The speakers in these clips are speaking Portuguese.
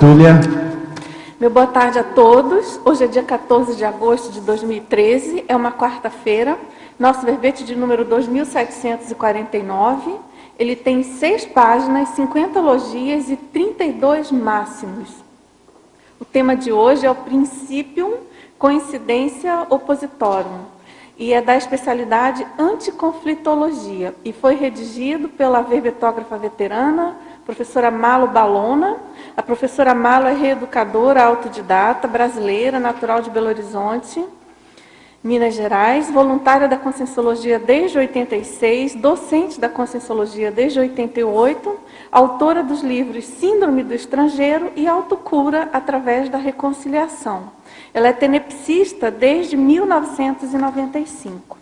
Túlia. Meu boa tarde a todos. Hoje é dia 14 de agosto de 2013, é uma quarta-feira. Nosso verbete de número 2749. Ele tem 6 páginas, 50 logias e 32 máximos. O tema de hoje é o Principium Coincidência Oppositorum e é da especialidade Anticonflitologia e foi redigido pela verbetógrafa veterana, professora Malo Balona. A professora Malo é reeducadora autodidata brasileira, natural de Belo Horizonte, Minas Gerais, voluntária da Conscienciologia desde 86, docente da Conscienciologia desde 88, autora dos livros Síndrome do Estrangeiro e Autocura através da Reconciliação. Ela é tenepsista desde 1995.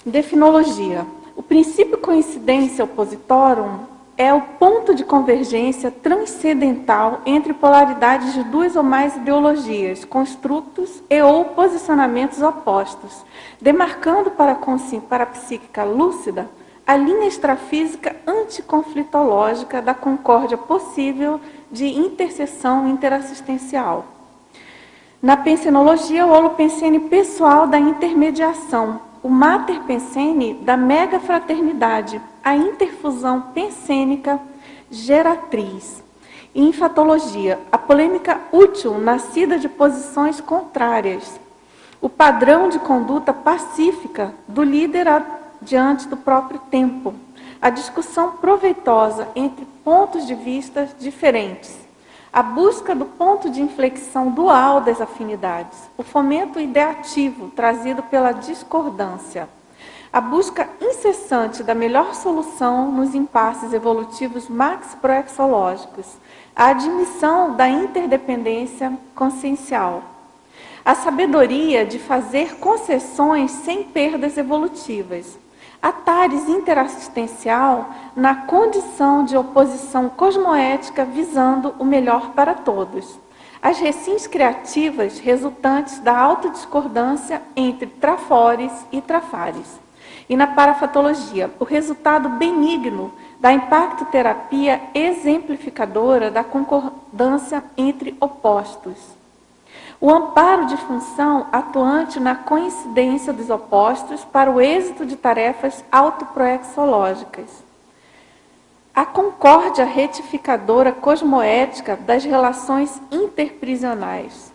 Definologia. O princípio coincidência oppositorum é o ponto de convergência transcendental entre polaridades de duas ou mais ideologias, construtos e ou posicionamentos opostos, demarcando para a psíquica lúcida a linha extrafísica anticonflitológica da concórdia possível de interseção interassistencial. Na pensenologia, o holopensene pessoal da intermediação, o mater pensene da megafraternidade, a interfusão pensênica geratriz. E em fatologia, a polêmica útil nascida de posições contrárias, o padrão de conduta pacífica do líder diante do próprio tempo, a discussão proveitosa entre pontos de vista diferentes, a busca do ponto de inflexão dual das afinidades, o fomento ideativo trazido pela discordância, a busca incessante da melhor solução nos impasses evolutivos max-proexológicos, a admissão da interdependência consciencial, a sabedoria de fazer concessões sem perdas evolutivas, a tares interassistencial na condição de oposição cosmoética visando o melhor para todos. As recins criativas resultantes da autodiscordância entre trafores e trafares. E na parafatologia, o resultado benigno da impactoterapia exemplificadora da concordância entre opostos. O amparo de função atuante na coincidência dos opostos para o êxito de tarefas autoproexológicas. A concórdia retificadora cosmoética das relações interprisionais.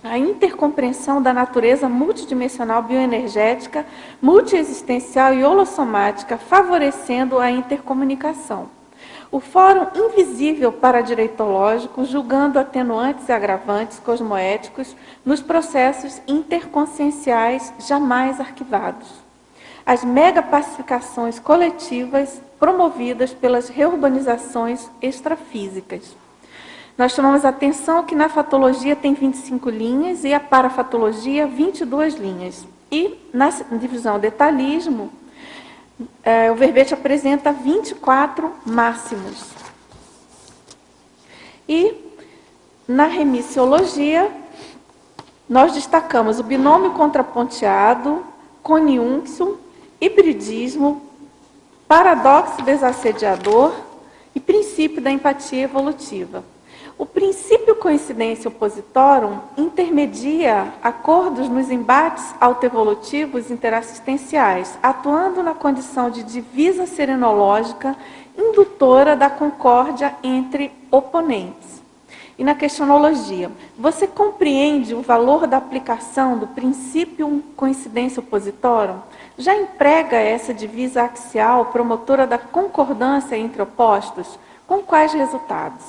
A intercompreensão da natureza multidimensional bioenergética, multiexistencial e holossomática, favorecendo a intercomunicação. O fórum invisível paradireitológico, julgando atenuantes e agravantes cosmoéticos nos processos interconscienciais jamais arquivados. As megapacificações coletivas promovidas pelas reurbanizações extrafísicas. Nós chamamos a atenção que na fatologia tem 25 linhas e a parafatologia 22 linhas. E na divisão detalhismo, o verbete apresenta 24 máximos. E na remissiologia, nós destacamos o binômio contraponteado, coniúncio, hibridismo, paradoxo desassediador e princípio da empatia evolutiva. O princípio coincidência oppositorum intermedia acordos nos embates autoevolutivos interassistenciais, atuando na condição de divisa serenológica indutora da concórdia entre oponentes. E na questionologia, você compreende o valor da aplicação do princípio coincidência oppositorum? Já emprega essa divisa axial promotora da concordância entre opostos? Com quais resultados?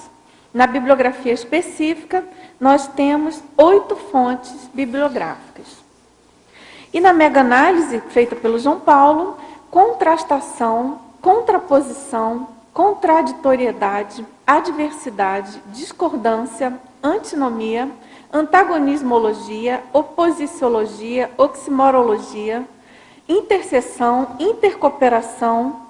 Na bibliografia específica, nós temos 8 fontes bibliográficas. E na mega-análise, feita pelo João Paulo, contrastação, contraposição, contraditoriedade, adversidade, discordância, antinomia, antagonismologia, oposiciologia, oximorologia, interseção, intercooperação,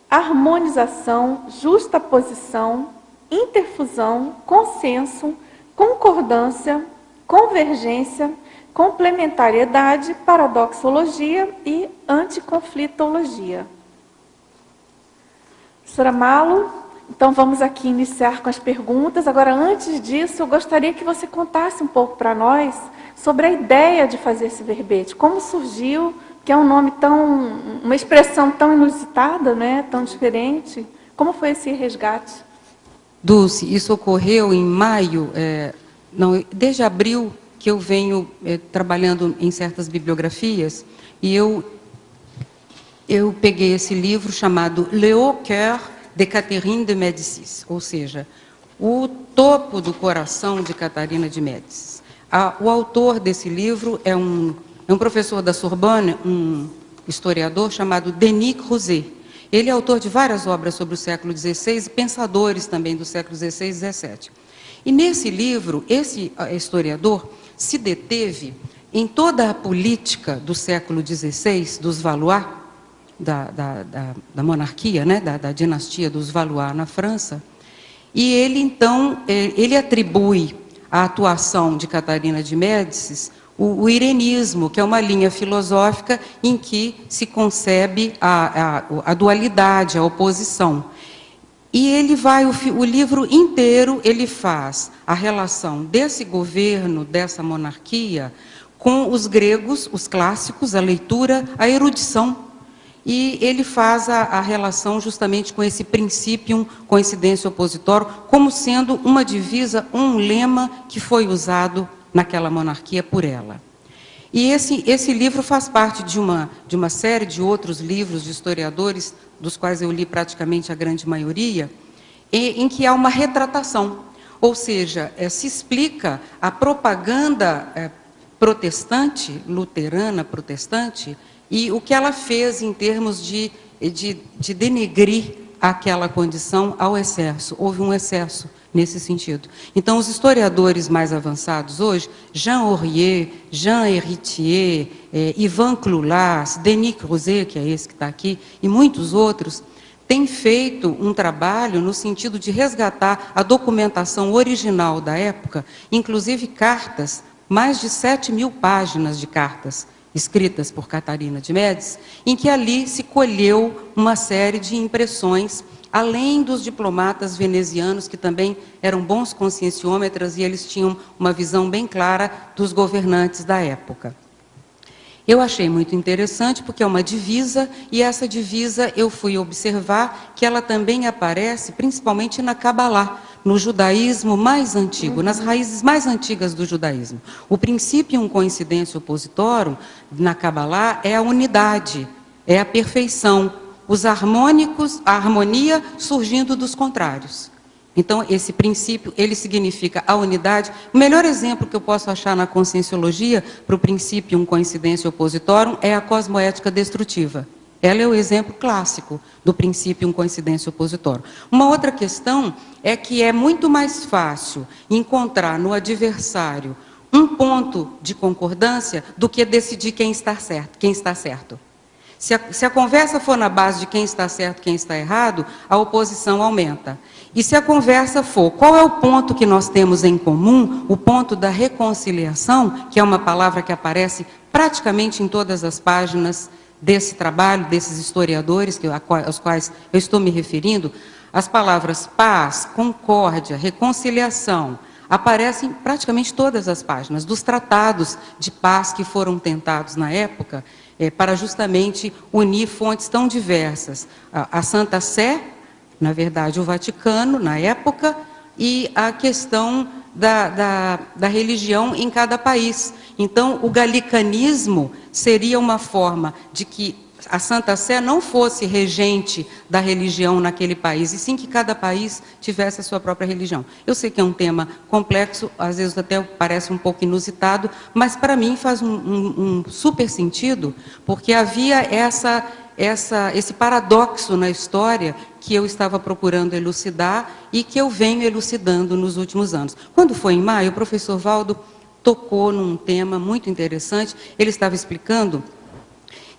harmonização, justaposição, interfusão, consenso, concordância, convergência, complementariedade, paradoxologia e anticonflitologia. Professora Malo, Então, vamos aqui iniciar com as perguntas. Agora, antes disso, eu gostaria que você contasse um pouco para nós sobre a ideia de fazer esse verbete. Como surgiu, que é um nome tão, uma expressão tão inusitada, né? Tão diferente. Como foi esse resgate? Dulce, isso ocorreu em maio, desde abril que eu venho trabalhando em certas bibliografias, e eu peguei esse livro chamado Le Haut Cœur de Catherine de Médicis, ou seja, o topo do coração de Catarina de Médicis. O autor desse livro é um professor da Sorbonne, um historiador chamado Denis Crouzet. Ele é autor de várias obras sobre o século XVI e pensadores também do século XVI e XVII. E nesse livro, esse historiador se deteve em toda a política do século XVI, dos Valois, da monarquia, né, da dinastia dos Valois na França, e ele, então, ele atribui à atuação de Catarina de Médicis o irenismo, que é uma linha filosófica em que se concebe a dualidade, a oposição. E ele vai, o livro inteiro, ele faz a relação desse governo, dessa monarquia, com os gregos, os clássicos, a leitura, a erudição. E ele faz a relação justamente com esse princípio coincidência opositório, como sendo uma divisa, um lema que foi usado naquela monarquia por ela. E esse livro faz parte de uma série de outros livros de historiadores, dos quais eu li praticamente a grande maioria, em que há uma retratação, ou seja, se explica a propaganda protestante, luterana protestante, e o que ela fez em termos de denegrir aquela condição ao excesso. Houve um excesso nesse sentido. Então, os historiadores mais avançados hoje, Jean Aurier, Jean Héritier, Ivan Clulas, Denis Crouzet, que é esse que está aqui, e muitos outros, têm feito um trabalho no sentido de resgatar a documentação original da época, inclusive cartas, mais de 7.000 páginas de cartas, escritas por Catarina de Médicis, em que ali se colheu uma série de impressões, além dos diplomatas venezianos, que também eram bons conscienciômetras, e eles tinham uma visão bem clara dos governantes da época. Eu achei muito interessante, porque é uma divisa, e essa divisa eu fui observar que ela também aparece, principalmente na Cabalá, no judaísmo mais antigo, nas raízes mais antigas do judaísmo. O princípio coincidência opositórum, na Cabalá, é a unidade, é a perfeição, os harmônicos, a harmonia surgindo dos contrários. Então, esse princípio, ele significa a unidade. O melhor exemplo que eu posso achar na conscienciologia para o princípio coincidência opositórum é a cosmoética destrutiva. Ela é o exemplo clássico do princípio coincidência opositórum. Uma outra questão é que é muito mais fácil encontrar no adversário um ponto de concordância do que decidir quem está certo. Se a conversa for na base de quem está certo, quem está errado, a oposição aumenta. E se a conversa for, qual é o ponto que nós temos em comum, o ponto da reconciliação, que é uma palavra que aparece praticamente em todas as páginas desse trabalho, desses historiadores aos quais eu estou me referindo, as palavras paz, concórdia, reconciliação, aparecem em praticamente todas as páginas dos tratados de paz que foram tentados na época, para justamente unir fontes tão diversas. A Santa Sé, na verdade, o Vaticano, na época, e a questão da religião em cada país. Então, o galicanismo seria uma forma de que a Santa Sé não fosse regente da religião naquele país, e sim que cada país tivesse a sua própria religião. Eu sei que é um tema complexo, às vezes até parece um pouco inusitado, mas para mim faz um super sentido, porque havia esse paradoxo na história que eu estava procurando elucidar e que eu venho elucidando nos últimos anos. Quando foi em maio, o professor Valdo tocou num tema muito interessante. Ele estava explicando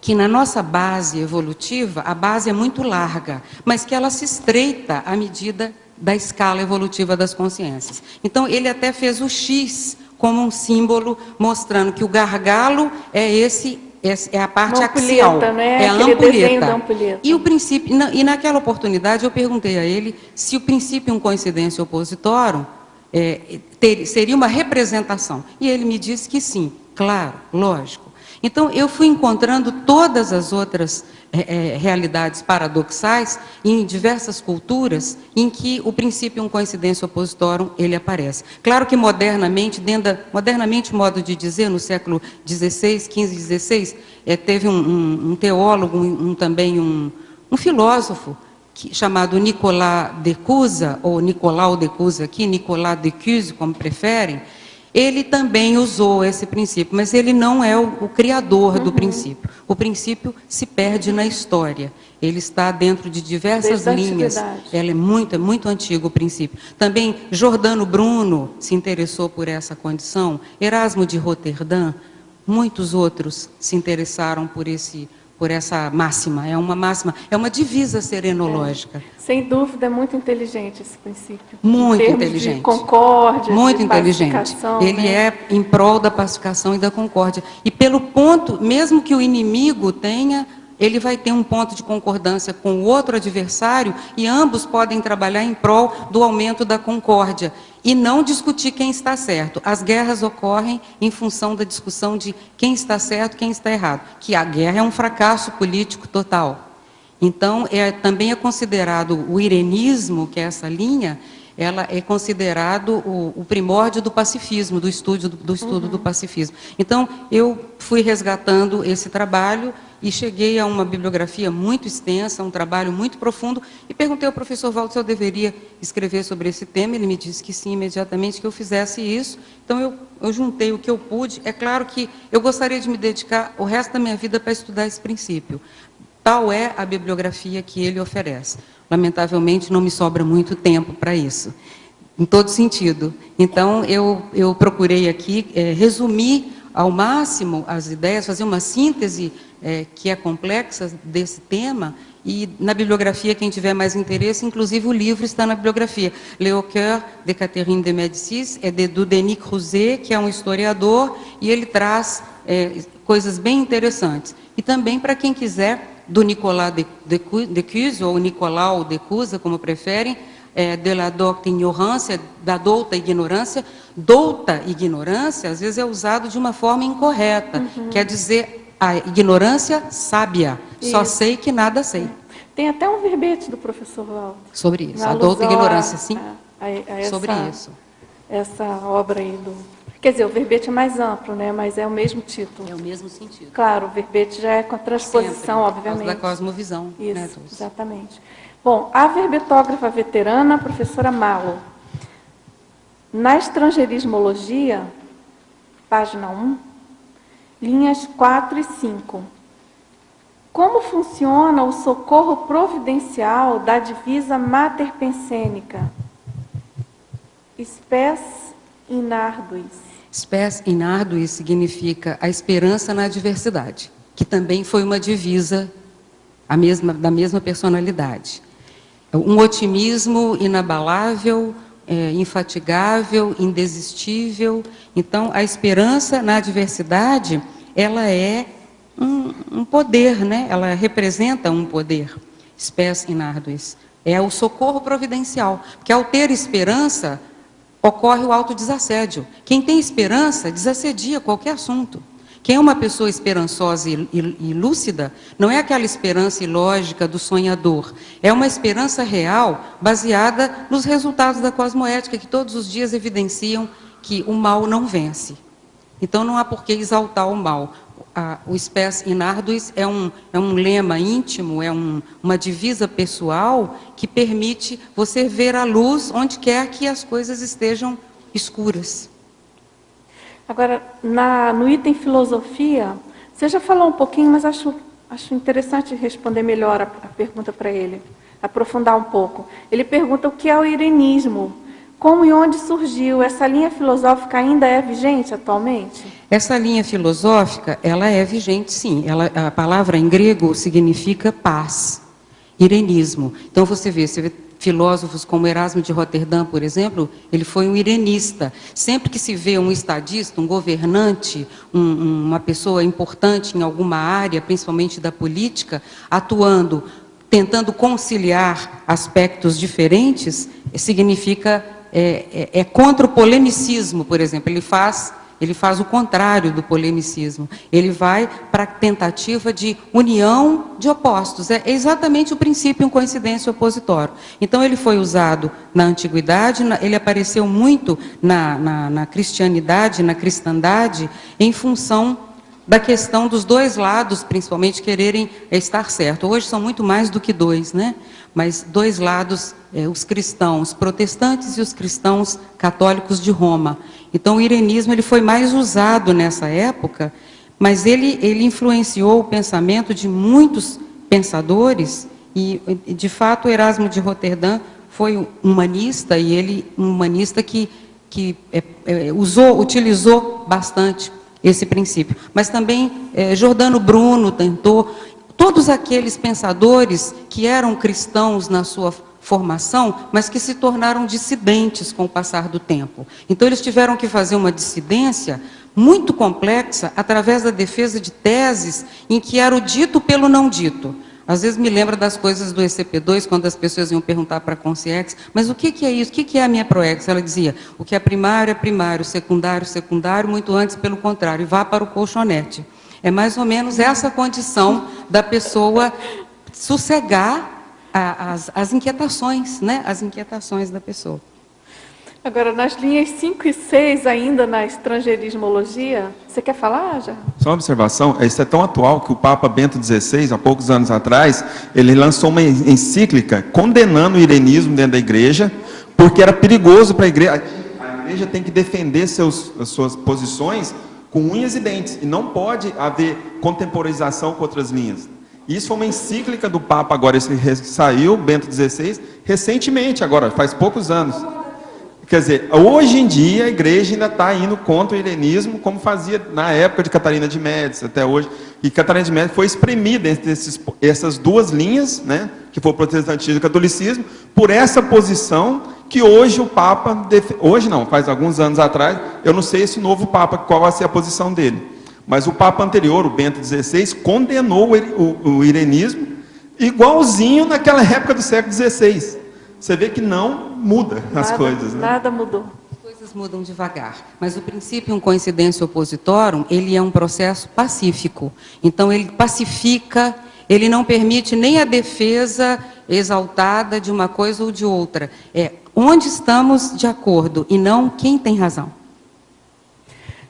que na nossa base evolutiva, a base é muito larga, mas que ela se estreita à medida da escala evolutiva das consciências. Então, ele até fez o X como um símbolo, mostrando que o gargalo é esse é a parte uma axial, ampulheta, né? é a Aquele desenho da ampulheta. ampulheta. E o princípio, e naquela oportunidade eu perguntei a ele se o princípio coincidência oppositorum seria uma representação. E ele me disse que sim, claro, lógico. Então, eu fui encontrando todas as outras realidades paradoxais em diversas culturas em que o princípio coincidência oppositorum ele aparece. Claro que modernamente, modernamente, modo de dizer, no século XVI, XV, XVI, teve um teólogo, também um filósofo, chamado Nicolas de Cusa, ou Nicolau de Cusa aqui, Nicolas de Cusa, como preferem. Ele também usou esse princípio, mas ele não é o criador do princípio. O princípio se perde na história. Ele está dentro de diversas linhas. Ela é muito antigo o princípio. Também Giordano Bruno se interessou por essa condição. Erasmo de Roterdã, muitos outros se interessaram por essa máxima. É uma máxima, é uma divisa serenológica. Sem dúvida, é muito inteligente esse princípio. Muito em termos inteligente. De concórdia, muito de inteligente. Ele é em prol da pacificação e da concórdia. E pelo ponto, mesmo que o inimigo tenha, ele vai ter um ponto de concordância com o outro adversário e ambos podem trabalhar em prol do aumento da concórdia e não discutir quem está certo. As guerras ocorrem em função da discussão de quem está certo, quem está errado. Que a guerra é um fracasso político total. Então, também é considerado o irenismo, que é essa linha, ela é considerado o primórdio do pacifismo, do estudo do pacifismo. Então, eu fui resgatando esse trabalho e cheguei a uma bibliografia muito extensa, um trabalho muito profundo, e perguntei ao professor Waldo se eu deveria escrever sobre esse tema. Ele me disse que sim, imediatamente, que eu fizesse isso. Então, eu juntei o que eu pude. É claro que eu gostaria de me dedicar o resto da minha vida para estudar esse princípio. Tal é a bibliografia que ele oferece. Lamentavelmente, não me sobra muito tempo para isso, em todo sentido. Então, eu procurei aqui resumir ao máximo as ideias, fazer uma síntese que é complexa desse tema, e na bibliografia, quem tiver mais interesse, inclusive o livro está na bibliografia. Le Cœur de Catherine de Médicis, do Denis Crouzet, que é um historiador, e ele traz coisas bem interessantes. E também, para quem quiser, do Nicolas de Cusa, ou Nicolau de Cusa, como preferem, de la docta ignorância, da douta ignorância. Douta ignorância, às vezes, é usado de uma forma incorreta. Quer dizer, a ignorância sábia. Isso. Só sei que nada sei. Tem até um verbete do professor Waldo. Sobre isso, a douta ignorância, sim. Sobre isso. Essa obra aí do... Quer dizer, o verbete é mais amplo, né? Mas é o mesmo título. É o mesmo sentido. Claro, o verbete já é com a transposição, sempre, obviamente. Da cosmovisão. Isso, né, exatamente. Bom, a verbetógrafa veterana, a professora Malo. Na estrangeirismologia, página 1, linhas 4 e 5. Como funciona o socorro providencial da divisa materpensênica? Spes in arduis. Spes in arduis significa a esperança na adversidade, que também foi uma divisa da mesma personalidade. Um otimismo inabalável, infatigável, indesistível. Então, a esperança na adversidade, ela é um poder, né? Ela representa um poder. Spes in arduis. É o socorro providencial, porque ao ter esperança, ocorre o autodesassédio. Quem tem esperança, desassedia qualquer assunto. Quem é uma pessoa esperançosa e lúcida, não é aquela esperança ilógica do sonhador. É uma esperança real, baseada nos resultados da cosmoética, que todos os dias evidenciam que o mal não vence. Então, não há por que exaltar o mal. O Spes in arduis é um lema íntimo, uma divisa pessoal que permite você ver a luz onde quer que as coisas estejam escuras. Agora, no item filosofia, você já falou um pouquinho, mas acho interessante responder melhor a pergunta para ele, aprofundar um pouco. Ele pergunta o que é o irenismo, como e onde surgiu. Essa linha filosófica ainda é vigente atualmente? Essa linha filosófica, ela é vigente, sim. A palavra em grego significa paz, irenismo. Então, você filósofos como Erasmo de Roterdã, por exemplo, ele foi um irenista. Sempre que se vê um estadista, um governante, uma pessoa importante em alguma área, principalmente da política, atuando, tentando conciliar aspectos diferentes, significa, contra o polemicismo, por exemplo. Ele faz o contrário do polemicismo. Ele vai para a tentativa de união de opostos. É exatamente o princípio coincidência opositório. Então, ele foi usado na antiguidade, ele apareceu muito na cristianidade, na cristandade, em função da questão dos dois lados, principalmente, quererem estar certo. Hoje são muito mais do que dois, né? Mas dois lados, os cristãos protestantes e os cristãos católicos de Roma. Então, o irenismo ele foi mais usado nessa época, mas ele influenciou o pensamento de muitos pensadores, e, de fato, Erasmo de Roterdã foi um humanista, e ele um humanista que utilizou bastante esse princípio. Mas também Giordano Bruno tentou, todos aqueles pensadores que eram cristãos na sua formação, mas que se tornaram dissidentes com o passar do tempo. Então, eles tiveram que fazer uma dissidência muito complexa através da defesa de teses em que era o dito pelo não dito. Às vezes me lembra das coisas do ECP2, quando as pessoas iam perguntar para a Conciex, mas o que é isso? O que é a minha Proex? Ela dizia, o que é primário, secundário, secundário, muito antes, pelo contrário, e vá para o colchonete. É mais ou menos essa condição da pessoa sossegar as inquietações, né? As inquietações da pessoa. Agora, nas linhas 5 e 6, ainda na estrangeirismologia, você quer falar, já? Só uma observação, isso é tão atual que o Papa Bento XVI, há poucos anos atrás, ele lançou uma encíclica condenando o irenismo dentro da igreja, porque era perigoso para a igreja. A igreja tem que defender as suas posições com unhas e dentes, e não pode haver contemporização com outras linhas. Isso foi uma encíclica do Papa, agora esse saiu, Bento XVI, recentemente, agora, faz poucos anos. Quer dizer, hoje em dia a igreja ainda está indo contra o irenismo, como fazia na época de Catarina de Médici, até hoje. E Catarina de Médici foi espremida entre essas duas linhas, né, que foi o protestantismo e o catolicismo, por essa posição que hoje o Papa, hoje não, faz alguns anos atrás, eu não sei esse novo Papa, qual vai ser a posição dele. Mas o Papa anterior, o Bento XVI, condenou o irenismo igualzinho naquela época do século XVI. Você vê que não muda as coisas, né? Nada mudou. As coisas mudam devagar, mas o princípio coincidência opositorum, ele é um processo pacífico. Então, ele pacifica, ele não permite nem a defesa exaltada de uma coisa ou de outra. É onde estamos de acordo e não quem tem razão.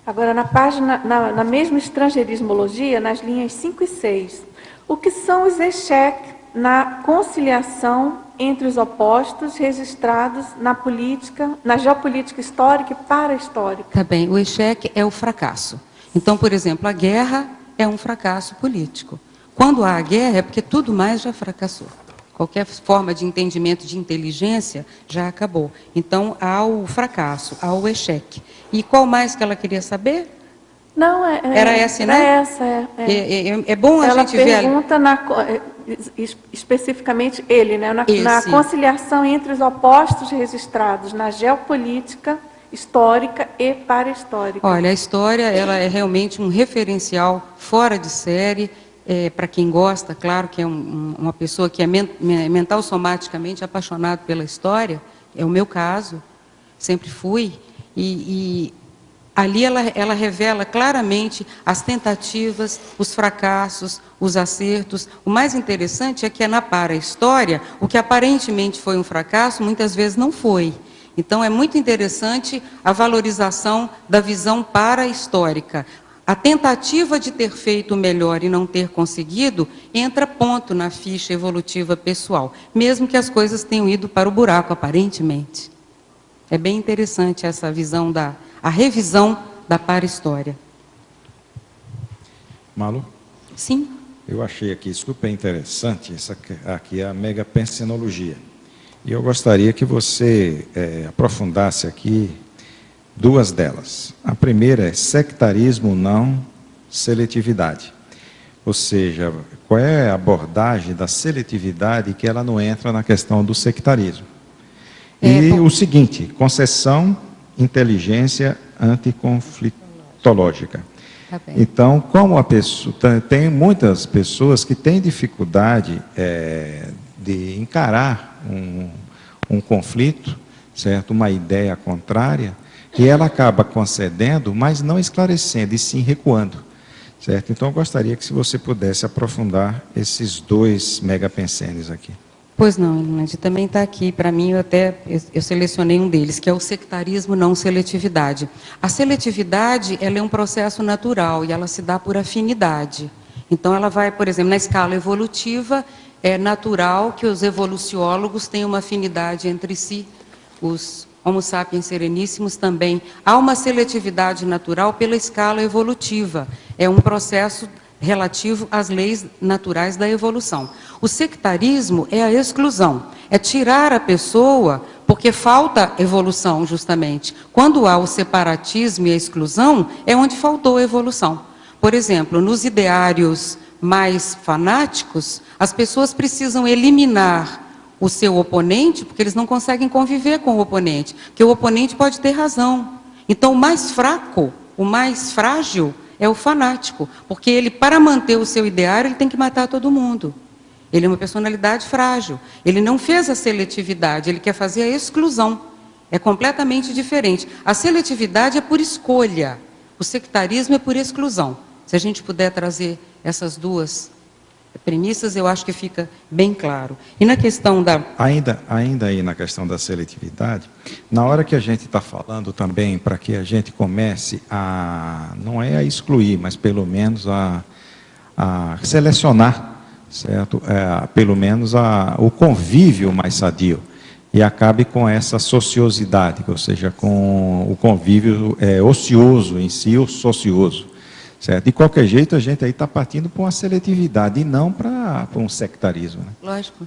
Agora, na mesma estrangeirismologia, nas linhas 5 e 6, o que são os ECHEC na conciliação entre os opostos registrados na política, na geopolítica histórica e parahistórica? Tá bem, o ECHEC é o fracasso. Então, por exemplo, a guerra é um fracasso político. Quando há a guerra é porque tudo mais já fracassou. Qualquer forma de entendimento de inteligência já acabou. Então, há o fracasso, há o ECHEC. E qual mais que ela queria saber? Não, era essa, né? Essa, é bom a gente ver... Ela pergunta especificamente ele, né? Na conciliação entre os opostos registrados na geopolítica histórica e parahistórica. Olha, a história ela é realmente um referencial fora de série, para quem gosta, claro que é uma pessoa que é mental somaticamente apaixonado pela história, é o meu caso, sempre fui, e ali ela revela claramente as tentativas, os fracassos, os acertos. O mais interessante é que na para-história, o que aparentemente foi um fracasso, muitas vezes não foi. Então, é muito interessante a valorização da visão para-histórica. A tentativa de ter feito melhor e não ter conseguido, entra ponto na ficha evolutiva pessoal, mesmo que as coisas tenham ido para o buraco, aparentemente. É bem interessante essa visão a revisão da para-história. Malu? Sim. Eu achei aqui super interessante, essa aqui é a megapensenologia. E eu gostaria que você aprofundasse aqui duas delas. A primeira é sectarismo não seletividade. Ou seja, qual é a abordagem da seletividade que ela não entra na questão do sectarismo? E o seguinte, concessão, inteligência anticonflitológica. Tá bem. Então, como a pessoa, tem muitas pessoas que têm dificuldade de encarar um conflito, certo? Uma ideia contrária, e ela acaba concedendo, mas não esclarecendo, e sim recuando, certo? Então, eu gostaria que se você pudesse aprofundar esses dois megapensenes aqui. Pois não, Elinande, também está aqui, para mim, eu selecionei um deles, que é o sectarismo não seletividade. A seletividade, ela é um processo natural, e ela se dá por afinidade. Então, ela vai, por exemplo, na escala evolutiva, é natural que os evoluciólogos tenham uma afinidade entre si, os Homo sapiens sereníssimos também. Há uma seletividade natural pela escala evolutiva, é um processo relativo às leis naturais da evolução. O sectarismo é a exclusão, é tirar a pessoa, porque falta evolução, justamente. Quando há o separatismo e a exclusão, é onde faltou a evolução. Por exemplo, nos ideários mais fanáticos, as pessoas precisam eliminar o seu oponente, porque eles não conseguem conviver com o oponente, porque o oponente pode ter razão. Então, o mais fraco, o mais frágil, é o fanático, porque ele, para manter o seu ideário, ele tem que matar todo mundo. Ele é uma personalidade frágil. Ele não fez a seletividade, ele quer fazer a exclusão. É completamente diferente. A seletividade é por escolha, o sectarismo é por exclusão. Se a gente puder trazer essas duas premissas, eu acho que fica bem claro. E na questão da... Ainda aí na questão da seletividade, na hora que a gente está falando também, para que a gente comece a, não é a excluir, mas pelo menos a selecionar, certo? Pelo menos o convívio mais sadio, e acabe com essa sociosidade, ou seja, com o convívio ocioso em si, o socioso. Certo? De qualquer jeito, a gente aí está partindo para uma seletividade e não para um sectarismo. Né? Lógico.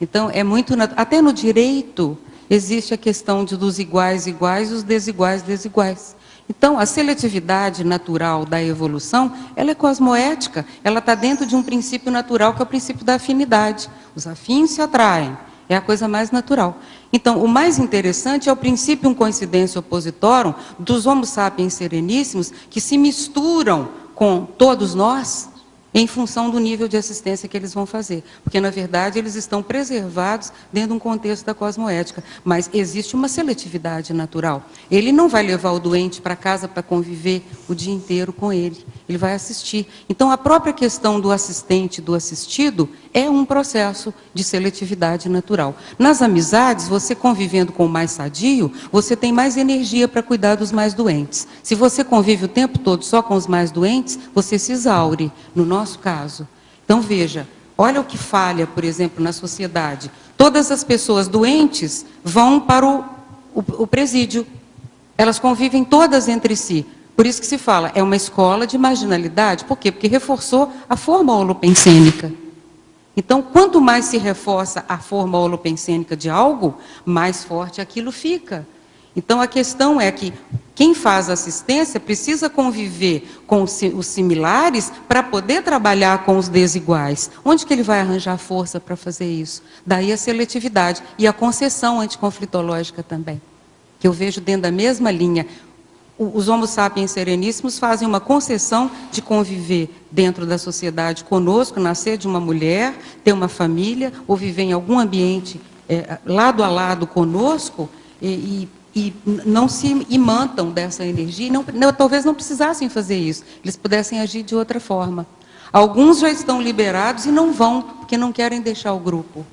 Então, é muito... Até no direito, existe a questão dos iguais iguais e os desiguais desiguais. Então, a seletividade natural da evolução, ela é cosmoética, ela está dentro de um princípio natural, que é o princípio da afinidade. Os afins se atraem, é a coisa mais natural. Então, o mais interessante é o princípio coincidência oppositorum dos Homo sapiens sereníssimos, que se misturam com todos nós em função do nível de assistência que eles vão fazer. Porque, na verdade, eles estão preservados dentro de um contexto da cosmoética. Mas existe uma seletividade natural. Ele não vai levar o doente para casa para conviver o dia inteiro com ele. Ele vai assistir. Então, a própria questão do assistente e do assistido é um processo de seletividade natural. Nas amizades, você convivendo com o mais sadio, você tem mais energia para cuidar dos mais doentes. Se você convive o tempo todo só com os mais doentes, você se exaure, no nosso caso. Então, veja, olha o que falha, por exemplo, na sociedade. Todas as pessoas doentes vão para o presídio. Elas convivem todas entre si. Por isso que se fala, é uma escola de marginalidade. Por quê? Porque reforçou a forma holopensênica. Então, quanto mais se reforça a forma holopensênica de algo, mais forte aquilo fica. Então, a questão é que quem faz assistência precisa conviver com os similares para poder trabalhar com os desiguais. Onde que ele vai arranjar força para fazer isso? Daí a seletividade e a concessão anticonflitológica também, que eu vejo dentro da mesma linha. Os Homo sapiens sereníssimos fazem uma concessão de conviver dentro da sociedade conosco, nascer de uma mulher, ter uma família, ou viver em algum ambiente lado a lado conosco, e não se imantam dessa energia, talvez não precisassem fazer isso, eles pudessem agir de outra forma. Alguns já estão liberados e não vão, porque não querem deixar o grupo,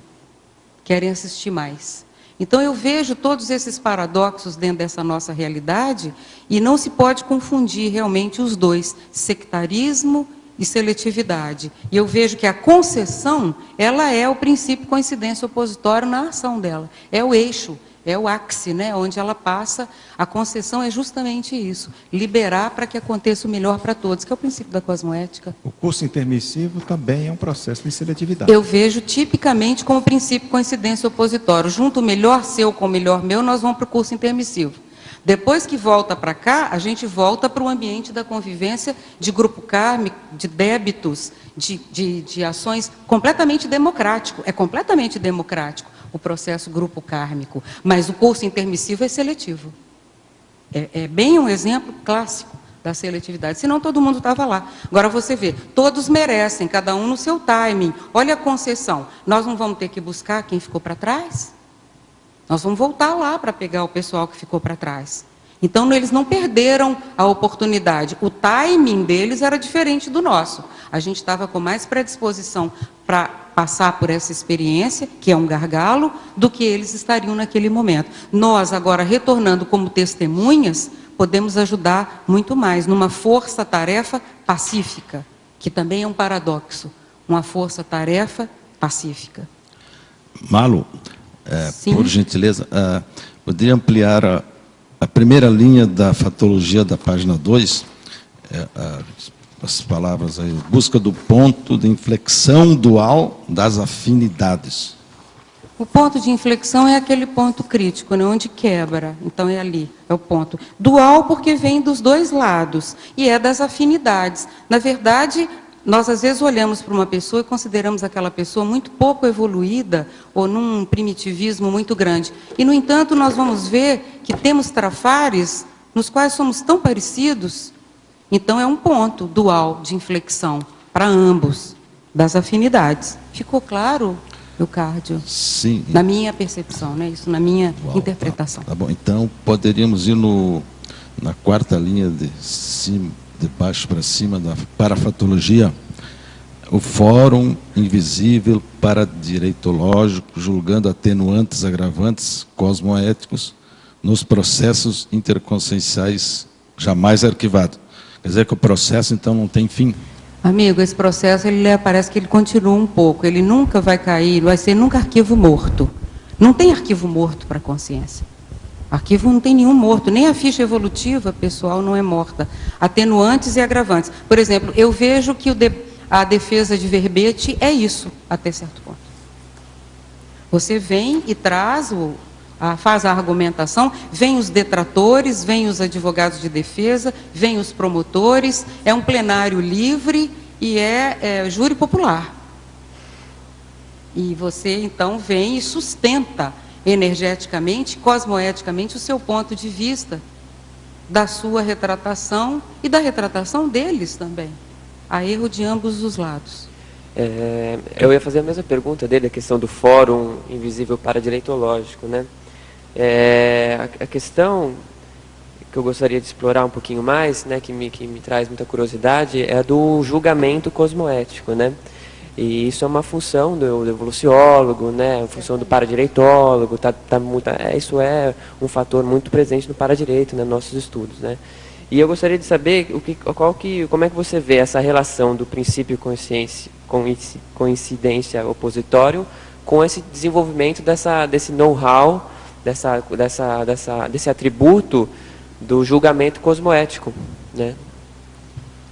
querem assistir mais. Então, eu vejo todos esses paradoxos dentro dessa nossa realidade e não se pode confundir realmente os dois, sectarismo e seletividade. E eu vejo que a concessão, ela é o princípio coincidência opositório na ação dela. É o eixo, é o ápice, né, onde ela passa. A concessão é justamente isso, liberar para que aconteça o melhor para todos, que é o princípio da cosmoética. O curso intermissivo também é um processo de seletividade. Eu vejo tipicamente como princípio coincidência opositório. Junto o melhor seu com o melhor meu, nós vamos para o curso intermissivo. Depois que volta para cá, a gente volta para o ambiente da convivência de grupo kármico, de débitos, de ações completamente democrático. É completamente democrático. o processo grupo kármico, mas o curso intermissivo é seletivo. É bem um exemplo clássico da seletividade, senão todo mundo estava lá. Agora você vê, todos merecem, cada um no seu timing. Olha a concessão, nós não vamos ter que buscar quem ficou para trás? Nós vamos voltar lá para pegar o pessoal que ficou para trás. Então, eles não perderam a oportunidade. O timing deles era diferente do nosso. A gente estava com mais predisposição para passar por essa experiência, que é um gargalo, do que eles estariam naquele momento. Nós, agora, retornando como testemunhas, podemos ajudar muito mais numa força-tarefa pacífica, que também é um paradoxo. Uma força-tarefa pacífica. Malu, Sim. por gentileza, poderia ampliar a primeira linha da fatologia da página 2, as palavras aí, busca do ponto de inflexão dual das afinidades. O ponto de inflexão é aquele ponto crítico, né, onde quebra. Então é ali, é o ponto. Dual porque vem dos dois lados e é das afinidades. Na verdade, nós às vezes olhamos para uma pessoa e consideramos aquela pessoa muito pouco evoluída ou num primitivismo muito grande. E, no entanto, nós vamos ver que temos trafares nos quais somos tão parecidos. Então, é um ponto dual de inflexão para ambos, das afinidades. Ficou claro, Leocádio? Sim. Na minha percepção, né? Isso na minha interpretação. Tá bom, então poderíamos ir na quarta linha de baixo para cima, da parafatologia, o fórum invisível paradireitológico, julgando atenuantes, agravantes, cosmoéticos, nos processos interconscienciais jamais arquivado. Quer dizer que o processo, então, não tem fim. Amigo, esse processo, parece que ele continua um pouco, ele nunca vai cair, vai ser nunca arquivo morto. Não tem arquivo morto para a consciência. Arquivo não tem nenhum morto, nem a ficha evolutiva pessoal não é morta. Atenuantes e agravantes. Por exemplo, eu vejo que a defesa de verbete é isso, até certo ponto. Você vem e traz, faz a argumentação, vem os detratores, vem os advogados de defesa, vem os promotores, é um plenário livre e é júri popular. E você, então, vem e sustenta energeticamente, cosmoeticamente, o seu ponto de vista, da sua retratação e da retratação deles também. Há erro de ambos os lados. Eu ia fazer a mesma pergunta dele, a questão do fórum invisível paradireitológico, né? A questão que eu gostaria de explorar um pouquinho mais, né, que me traz muita curiosidade, é a do julgamento cosmoético, né? E isso é uma função do evoluciólogo, né? A função do paradireitólogo, isso é um fator muito presente no paradireito, né, nos nossos estudos, né? E eu gostaria de saber como é que você vê essa relação do princípio coincidência opositório com esse desenvolvimento desse know-how, desse atributo do julgamento cosmoético, né?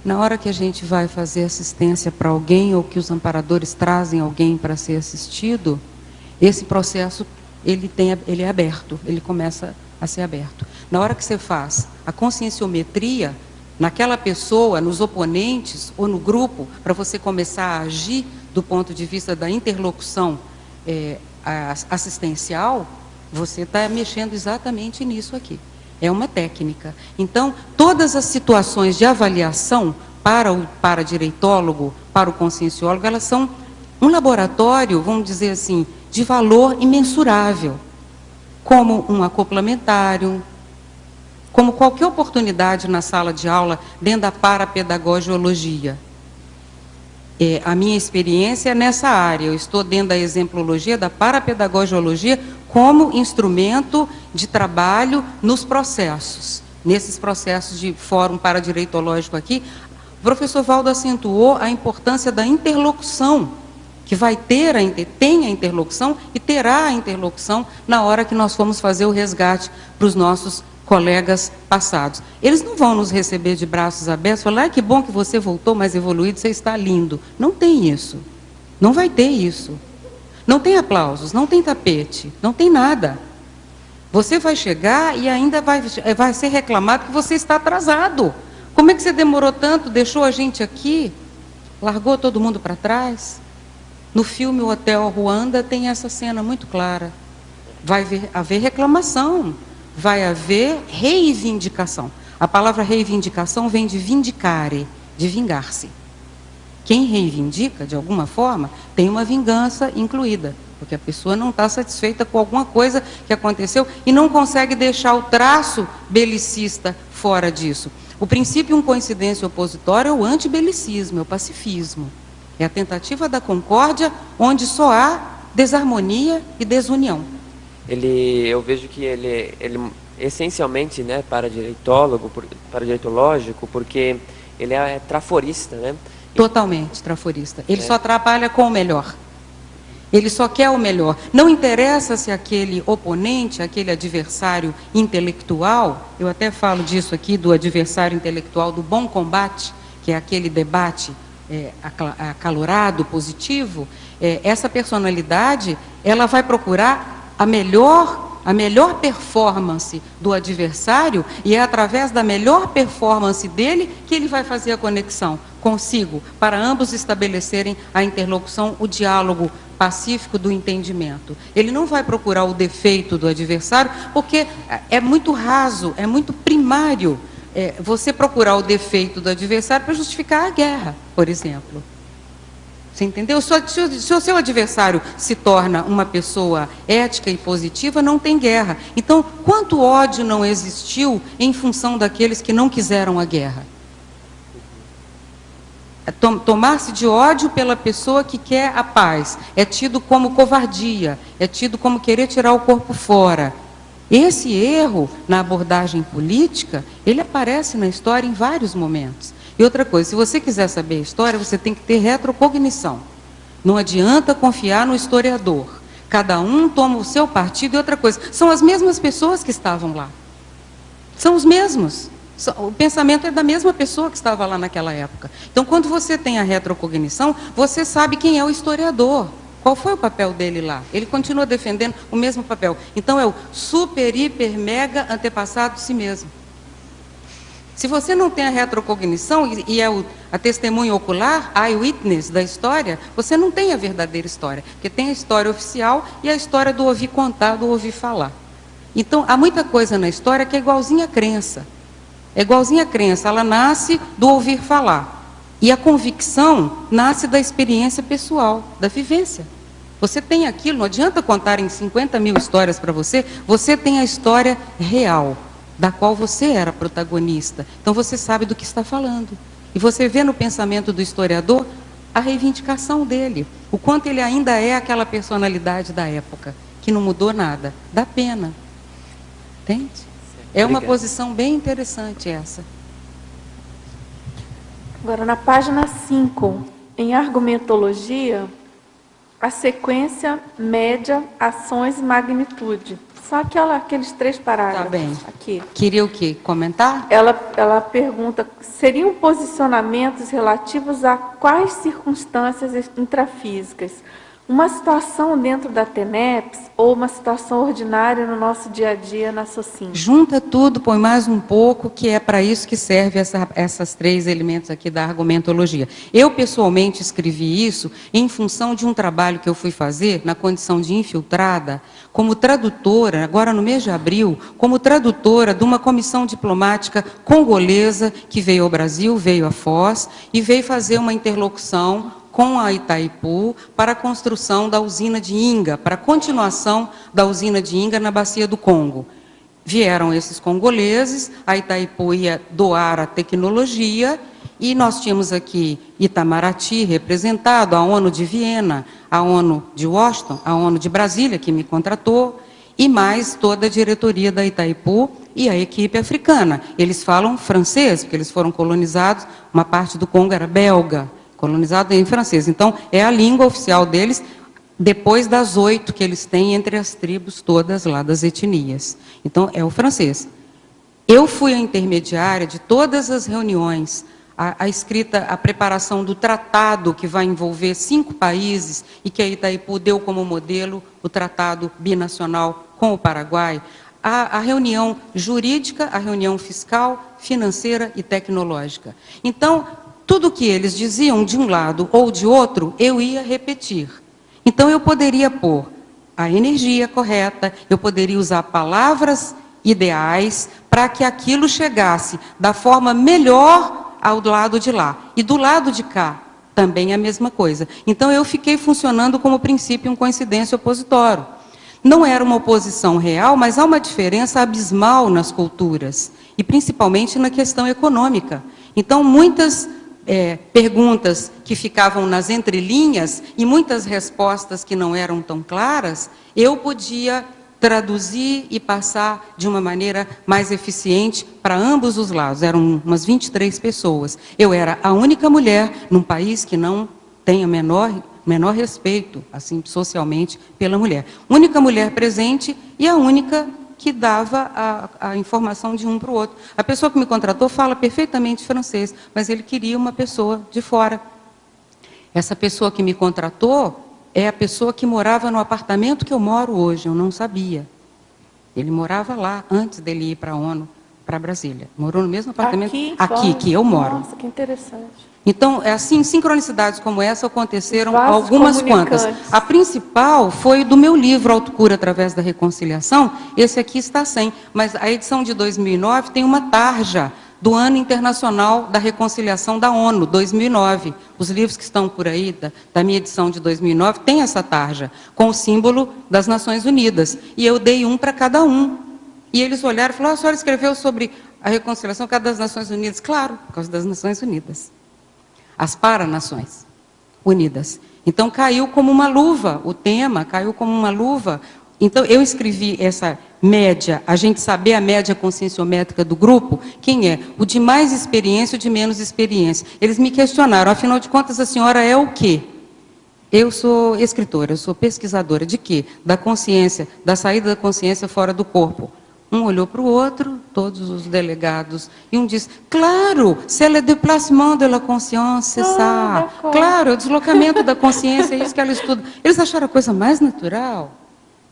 Na hora que a gente vai fazer assistência para alguém, ou que os amparadores trazem alguém para ser assistido, esse processo ele é aberto, ele começa a ser aberto. Na hora que você faz a conscienciometria, naquela pessoa, nos oponentes ou no grupo, para você começar a agir do ponto de vista da interlocução assistencial, você está mexendo exatamente nisso aqui. É uma técnica. Então, todas as situações de avaliação para o paradireitólogo, para o conscienciólogo, elas são um laboratório, vamos dizer assim, de valor imensurável, como um acoplamentário, como qualquer oportunidade na sala de aula dentro da parapedagogiologia. A minha experiência é nessa área, eu estou dentro da exemplologia, da parapedagogiologia, como instrumento de trabalho nos processos. Nesses processos de fórum paradireitológico aqui, o professor Valdo acentuou a importância da interlocução, que vai tem a interlocução e terá a interlocução na hora que nós formos fazer o resgate para os nossos colegas passados. Eles não vão nos receber de braços abertos, falar, que bom que você voltou mais evoluído, você está lindo. Não tem isso. Não vai ter isso. Não tem aplausos, não tem tapete, não tem nada. Você vai chegar e ainda vai ser reclamado que você está atrasado. Como é que você demorou tanto, deixou a gente aqui, largou todo mundo para trás? No filme O Hotel Ruanda tem essa cena muito clara. Vai haver reclamação, vai haver reivindicação. A palavra reivindicação vem de vindicare, de vingar-se. Quem reivindica, de alguma forma, tem uma vingança incluída, porque a pessoa não está satisfeita com alguma coisa que aconteceu e não consegue deixar o traço belicista fora disso. O princípio coincidência opositória é o antibelicismo, é o pacifismo. É a tentativa da concórdia, onde só há desarmonia e desunião. Eu vejo que ele essencialmente, né, para-direitológico, porque ele é traforista, né? Totalmente traforista. Ele só trabalha com o melhor. Ele só quer o melhor. Não interessa se aquele oponente, aquele adversário intelectual, eu até falo disso aqui, do adversário intelectual, do bom combate, que é aquele debate acalorado, positivo, essa personalidade, ela vai procurar a melhor performance do adversário, e é através da melhor performance dele que ele vai fazer a conexão consigo, para ambos estabelecerem a interlocução, o diálogo pacífico do entendimento. Ele não vai procurar o defeito do adversário, porque é muito raso, é muito primário você procurar o defeito do adversário para justificar a guerra, por exemplo. Você entendeu? Se o seu adversário se torna uma pessoa ética e positiva, não tem guerra. Então, quanto ódio não existiu em função daqueles que não quiseram a guerra? Tomar-se de ódio pela pessoa que quer a paz é tido como covardia, é tido como querer tirar o corpo fora. Esse erro na abordagem política, ele aparece na história em vários momentos. E outra coisa, se você quiser saber a história, você tem que ter retrocognição. Não adianta confiar no historiador. Cada um toma o seu partido. E outra coisa, são as mesmas pessoas que estavam lá. São os mesmos. O pensamento é da mesma pessoa que estava lá naquela época. Então, quando você tem a retrocognição, você sabe quem é o historiador. Qual foi o papel dele lá? Ele continua defendendo o mesmo papel. Então, é o super, hiper, mega antepassado de si mesmo. Se você não tem a retrocognição e é a testemunha ocular, a eyewitness da história, você não tem a verdadeira história. Porque tem a história oficial e a história do ouvir contar, do ouvir falar. Então, há muita coisa na história que é igualzinha à crença. É igualzinha à crença, ela nasce do ouvir falar. E a convicção nasce da experiência pessoal, da vivência. Você tem aquilo, não adianta contarem 50 mil histórias para você, você tem a história real, da qual você era protagonista. Então você sabe do que está falando. E você vê no pensamento do historiador a reivindicação dele, o quanto ele ainda é aquela personalidade da época, que não mudou nada. Dá pena. Entende? É uma posição bem interessante essa. Agora, na página 5, em argumentologia, a sequência, média, ações e magnitude. Só aqueles 3 parágrafos. Tá bem. Aqui. Queria o quê? Comentar? Ela pergunta, seriam posicionamentos relativos a quais circunstâncias intrafísicas? Uma situação dentro da TENEPS ou uma situação ordinária no nosso dia a dia na SOCIM? Junta tudo, põe mais um pouco, que é para isso que serve essas 3 elementos aqui da argumentologia. Eu, pessoalmente, escrevi isso em função de um trabalho que eu fui fazer, na condição de infiltrada, como tradutora, agora no mês de abril, como tradutora de uma comissão diplomática congolesa que veio ao Brasil, veio a Foz, e veio fazer uma interlocução com a Itaipu para a construção da usina de Inga, para a continuação da usina de Inga na Bacia do Congo. Vieram esses congoleses, a Itaipu ia doar a tecnologia, e nós tínhamos aqui Itamaraty representado, a ONU de Viena, a ONU de Washington, a ONU de Brasília, que me contratou, e mais toda a diretoria da Itaipu e a equipe africana. Eles falam francês, porque eles foram colonizados, uma parte do Congo era belga, colonizado em francês. Então, é a língua oficial deles, depois das 8 que eles têm entre as tribos todas lá das etnias. Então, é o francês. Eu fui a intermediária de todas as reuniões, a escrita, a preparação do tratado que vai envolver 5 países e que a Itaipu deu como modelo o tratado binacional com o Paraguai, a reunião jurídica, a reunião fiscal, financeira e tecnológica. Então, tudo que eles diziam de um lado ou de outro, eu ia repetir. Então, eu poderia pôr a energia correta, eu poderia usar palavras ideais para que aquilo chegasse da forma melhor ao lado de lá. E do lado de cá, também a mesma coisa. Então, eu fiquei funcionando como princípio coincidência opositório. Não era uma oposição real, mas há uma diferença abismal nas culturas, e principalmente na questão econômica. Então, muitas perguntas que ficavam nas entrelinhas e muitas respostas que não eram tão claras, eu podia traduzir e passar de uma maneira mais eficiente para ambos os lados. Eram umas 23 pessoas. Eu era a única mulher num país que não tem a menor respeito, assim, socialmente, pela mulher. Única mulher presente e a única que dava a informação de um para o outro. A pessoa que me contratou fala perfeitamente francês, mas ele queria uma pessoa de fora. Essa pessoa que me contratou é a pessoa que morava no apartamento que eu moro hoje, eu não sabia. Ele morava lá, antes dele ir para a ONU, para Brasília. Morou no mesmo apartamento aqui que eu moro. Nossa, que interessante. Então, assim, sincronicidades como essa aconteceram algumas quantas. A principal foi do meu livro Autocura através da Reconciliação. Esse aqui está sem, mas a edição de 2009 tem uma tarja do Ano Internacional da Reconciliação da ONU, 2009. Os livros que estão por aí, da minha edição de 2009, tem essa tarja, com o símbolo das Nações Unidas. E eu dei um para cada um. E eles olharam e falaram: a senhora escreveu sobre a reconciliação por causa das Nações Unidas? Claro, por causa das Nações Unidas. As para-nações unidas. Então, caiu como uma luva, o tema caiu como uma luva. Então, eu escrevi essa média, a gente saber a média conscienciométrica do grupo, quem é? O de mais experiência e o de menos experiência. Eles me questionaram: afinal de contas, a senhora é o quê? Eu sou escritora, eu sou pesquisadora. De quê? Da consciência, da saída da consciência fora do corpo. Um olhou para o outro, todos os delegados, e um disse: claro, c'est le déplacement de la conscience, c'est ça. Claro, é o deslocamento da consciência, é isso que ela estuda. Eles acharam a coisa mais natural.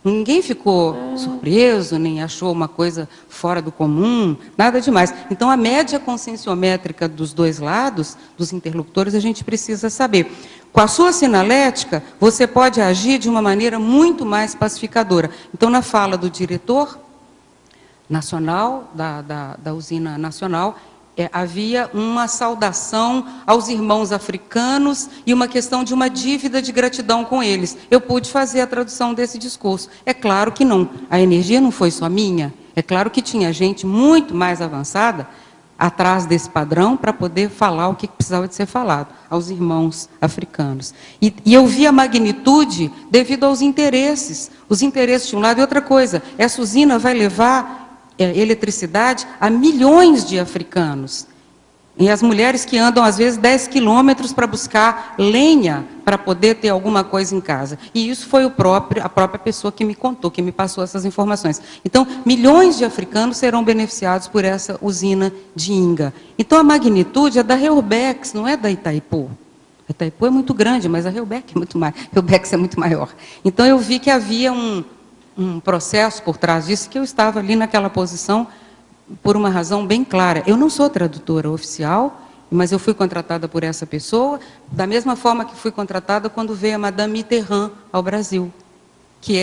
Ninguém ficou surpreso, nem achou uma coisa fora do comum, nada demais. Então, a média conscienciométrica dos dois lados, dos interlocutores, a gente precisa saber. Com a sua sinalética, você pode agir de uma maneira muito mais pacificadora. Então, na fala do diretor nacional, da usina nacional, havia uma saudação aos irmãos africanos e uma questão de uma dívida de gratidão com eles. Eu pude fazer a tradução desse discurso. É claro que não, a energia não foi só minha, é claro que tinha gente muito mais avançada atrás desse padrão para poder falar o que precisava de ser falado aos irmãos africanos. E eu vi a magnitude devido aos interesses, os interesses de um lado. E outra coisa, essa usina vai levar eletricidade a milhões de africanos. E as mulheres que andam, às vezes, 10 quilômetros para buscar lenha para poder ter alguma coisa em casa. E isso foi a própria pessoa que me contou, que me passou essas informações. Então, milhões de africanos serão beneficiados por essa usina de Inga. Então, a magnitude é da Reurbex, não é da Itaipu. A Itaipu é muito grande, mas a Reurbex é muito maior. Então, eu vi que havia um processo por trás disso, que eu estava ali naquela posição por uma razão bem clara. Eu não sou tradutora oficial, mas eu fui contratada por essa pessoa, da mesma forma que fui contratada quando veio a Madame Mitterrand ao Brasil, que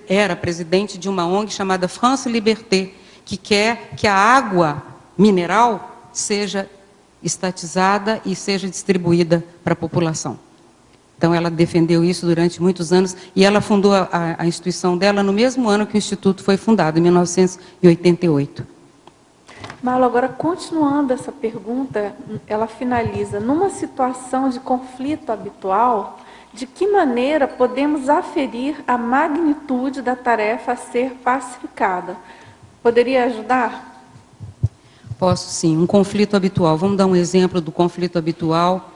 era presidente de uma ONG chamada France Liberté, que quer que a água mineral seja estatizada e seja distribuída para a população. Então, ela defendeu isso durante muitos anos, e ela fundou a instituição dela no mesmo ano que o Instituto foi fundado, em 1988. Marlo, agora, continuando essa pergunta, ela finaliza: numa situação de conflito habitual, de que maneira podemos aferir a magnitude da tarefa a ser pacificada? Poderia ajudar? Posso, sim. Um conflito habitual. Vamos dar um exemplo do conflito habitual.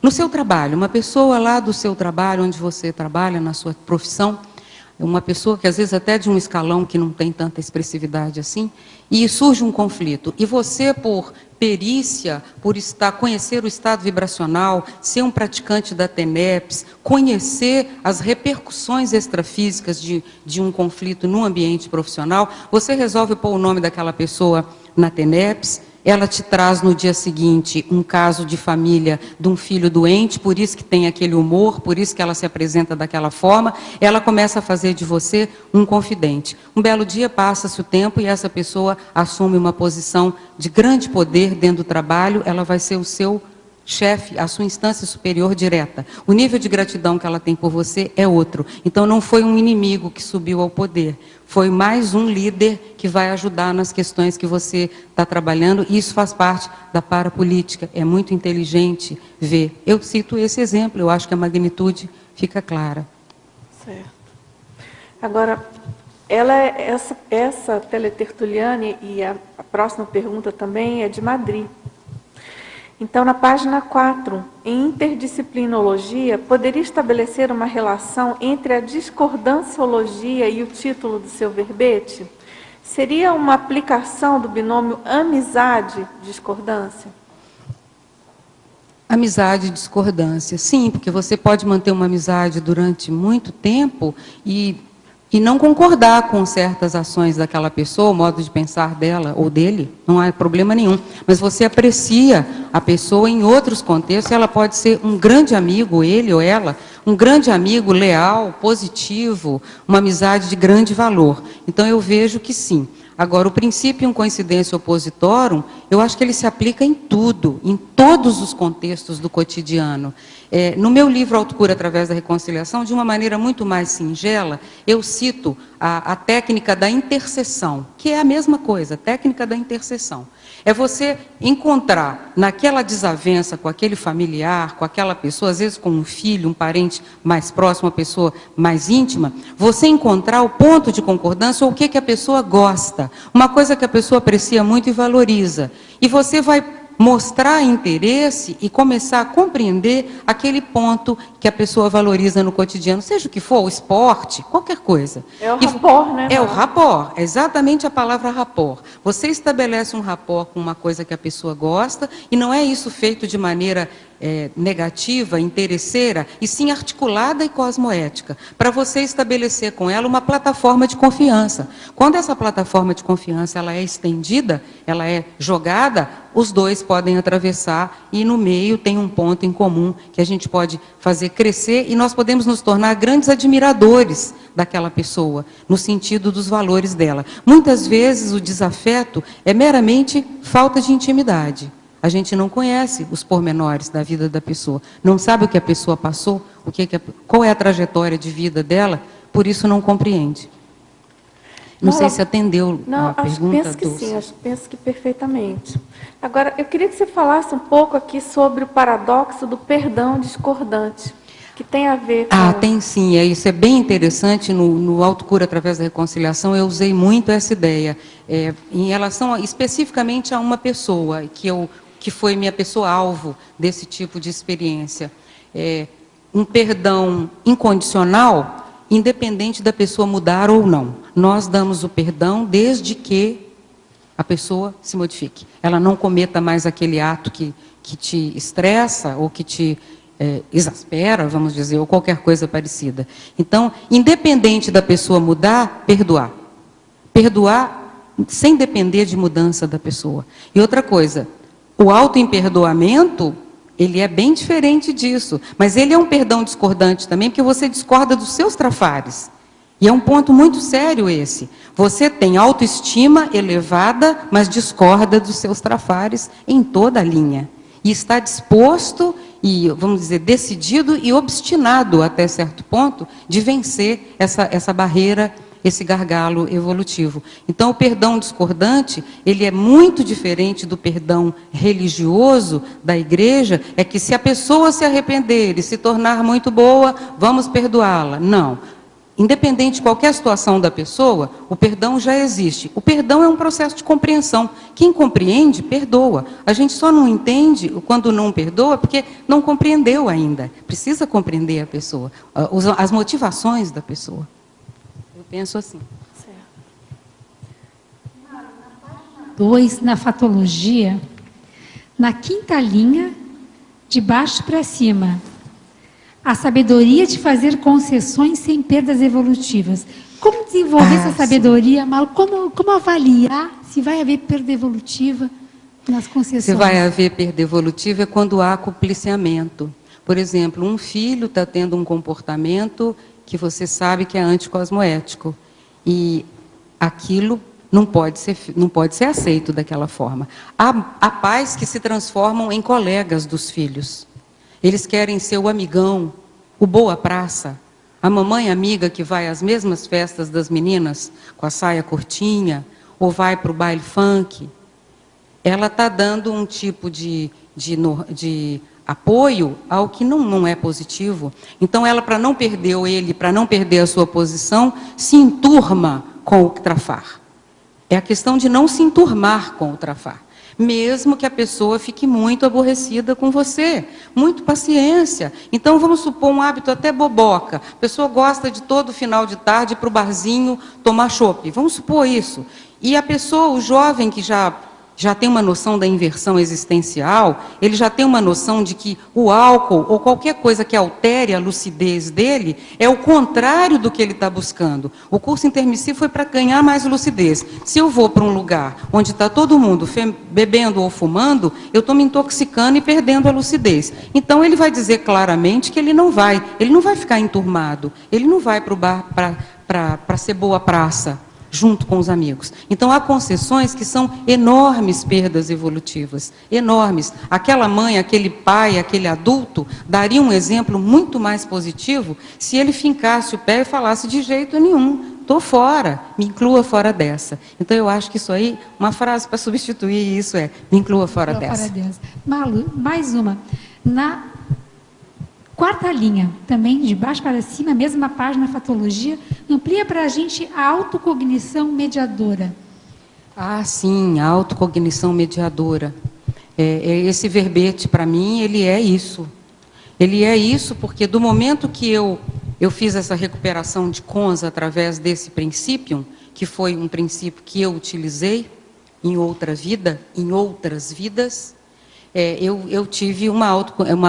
No seu trabalho, uma pessoa lá do seu trabalho, onde você trabalha, na sua profissão, uma pessoa que às vezes até de um escalão que não tem tanta expressividade assim, e surge um conflito. E você, por perícia, por conhecer o estado vibracional, ser um praticante da TENEPS, conhecer as repercussões extrafísicas de um conflito no ambiente profissional, você resolve pôr o nome daquela pessoa na TENEPS, ela te traz no dia seguinte um caso de família de um filho doente, por isso que tem aquele humor, por isso que ela se apresenta daquela forma, ela começa a fazer de você um confidente. Um belo dia passa-se o tempo e essa pessoa assume uma posição de grande poder dentro do trabalho, ela vai ser o seu chefe, a sua instância superior direta. O nível de gratidão que ela tem por você é outro. Então não foi um inimigo que subiu ao poder, foi mais um líder que vai ajudar nas questões que você está trabalhando, e isso faz parte da parapolítica. É muito inteligente ver. Eu cito esse exemplo, eu acho que a magnitude fica clara. Certo. Agora, essa teletertuliane, e a próxima pergunta também é de Madrid. Então, na página 4, em interdisciplinologia, poderia estabelecer uma relação entre a discordanciologia e o título do seu verbete? Seria uma aplicação do binômio amizade-discordância? Amizade e discordância, sim, porque você pode manter uma amizade durante muito tempo e não concordar com certas ações daquela pessoa, o modo de pensar dela ou dele, não há problema nenhum. Mas você aprecia a pessoa em outros contextos, ela pode ser um grande amigo, ele ou ela, um grande amigo leal, positivo, uma amizade de grande valor. Então eu vejo que sim. Agora, o princípio coincidência oppositorum, eu acho que ele se aplica em tudo, em todos os contextos do cotidiano. No meu livro Autocura através da Reconciliação, de uma maneira muito mais singela, eu cito a técnica da intercessão, que é a mesma coisa, a técnica da intercessão. É você encontrar naquela desavença com aquele familiar, com aquela pessoa, às vezes com um filho, um parente mais próximo, uma pessoa mais íntima, você encontrar o ponto de concordância ou o que a pessoa gosta, uma coisa que a pessoa aprecia muito e valoriza. E você vai mostrar interesse e começar a compreender aquele ponto que a pessoa valoriza no cotidiano, seja o que for, o esporte, qualquer coisa. É o rapport, né? É o rapport, é exatamente a palavra rapport. Você estabelece um rapport com uma coisa que a pessoa gosta, e não é isso feito de maneira negativa, interesseira, e sim articulada e cosmoética, para você estabelecer com ela uma plataforma de confiança. Quando essa plataforma de confiança ela é estendida, ela é jogada, os dois podem atravessar e no meio tem um ponto em comum que a gente pode fazer crescer e nós podemos nos tornar grandes admiradores daquela pessoa, no sentido dos valores dela. Muitas vezes o desafeto é meramente falta de intimidade. A gente não conhece os pormenores da vida da pessoa, não sabe o que a pessoa passou, qual é a trajetória de vida dela, por isso não compreende. Não sei se atendeu a pergunta. Penso que sim, penso que perfeitamente. Agora, eu queria que você falasse um pouco aqui sobre o paradoxo do perdão discordante, que tem a ver com... tem sim, isso é bem interessante. No Autocura através da Reconciliação, eu usei muito essa ideia, em relação especificamente a uma pessoa, que foi minha pessoa-alvo desse tipo de experiência. Um perdão incondicional, independente da pessoa mudar ou não. Nós damos o perdão desde que a pessoa se modifique. Ela não cometa mais aquele ato que te estressa ou que te exaspera, vamos dizer, ou qualquer coisa parecida. Então, independente da pessoa mudar, perdoar. Perdoar sem depender de mudança da pessoa. E outra coisa, o autoimperdoamento, ele é bem diferente disso, mas ele é um perdão discordante também, porque você discorda dos seus trafares. E é um ponto muito sério esse. Você tem autoestima elevada, mas discorda dos seus trafares em toda a linha. E está disposto, e vamos dizer, decidido e obstinado até certo ponto, de vencer essa barreira, esse gargalo evolutivo. Então, o perdão discordante, ele é muito diferente do perdão religioso da igreja, é que se a pessoa se arrepender e se tornar muito boa, vamos perdoá-la. Não. Independente de qualquer situação da pessoa, o perdão já existe. O perdão é um processo de compreensão. Quem compreende, perdoa. A gente só não entende quando não perdoa, porque não compreendeu ainda. Precisa compreender a pessoa, as motivações da pessoa. Penso assim. Certo. 2, na fatologia, na quinta linha, de baixo para cima, a sabedoria de fazer concessões sem perdas evolutivas. Como desenvolver essa sabedoria, Malu? Como avaliar se vai haver perda evolutiva nas concessões. Se vai haver perda evolutiva é quando há compliciamento. Por exemplo, um filho está tendo um comportamento que você sabe que é anticosmoético. E aquilo não pode ser aceito daquela forma. Há pais que se transformam em colegas dos filhos. Eles querem ser o amigão, o boa praça, a mamãe amiga que vai às mesmas festas das meninas, com a saia curtinha, ou vai para o baile funk. Ela está dando um tipo de apoio ao que não é positivo. Então, ela, para não perder ele, para não perder a sua posição, se enturma com o trafar. É a questão de não se enturmar com o trafar. Mesmo que a pessoa fique muito aborrecida com você. Muito paciência. Então, vamos supor um hábito até boboca. A pessoa gosta de todo final de tarde ir para o barzinho tomar chopp. Vamos supor isso. E a pessoa, o jovem que já tem uma noção da inversão existencial, ele já tem uma noção de que o álcool ou qualquer coisa que altere a lucidez dele é o contrário do que ele está buscando. O curso intermissivo foi para ganhar mais lucidez. Se eu vou para um lugar onde está todo mundo bebendo ou fumando, eu estou me intoxicando e perdendo a lucidez. Então ele vai dizer claramente que ele não vai ficar enturmado, ele não vai para o bar para ser boa praça, junto com os amigos. Então, há concessões que são enormes perdas evolutivas, enormes. Aquela mãe, aquele pai, aquele adulto, daria um exemplo muito mais positivo se ele fincasse o pé e falasse de jeito nenhum, estou fora, me inclua fora dessa. Então, eu acho que isso aí, uma frase para substituir isso é, me inclua fora dessa. Malu, mais uma. Na quarta linha, também de baixo para cima, mesma página, fatologia, amplia para a gente a autocognição mediadora. Ah, sim, a autocognição mediadora. Esse verbete, para mim, ele é isso. Ele é isso porque do momento que eu fiz essa recuperação de cons através desse princípio, que foi um princípio que eu utilizei em outra vida, em outras vidas, eu tive uma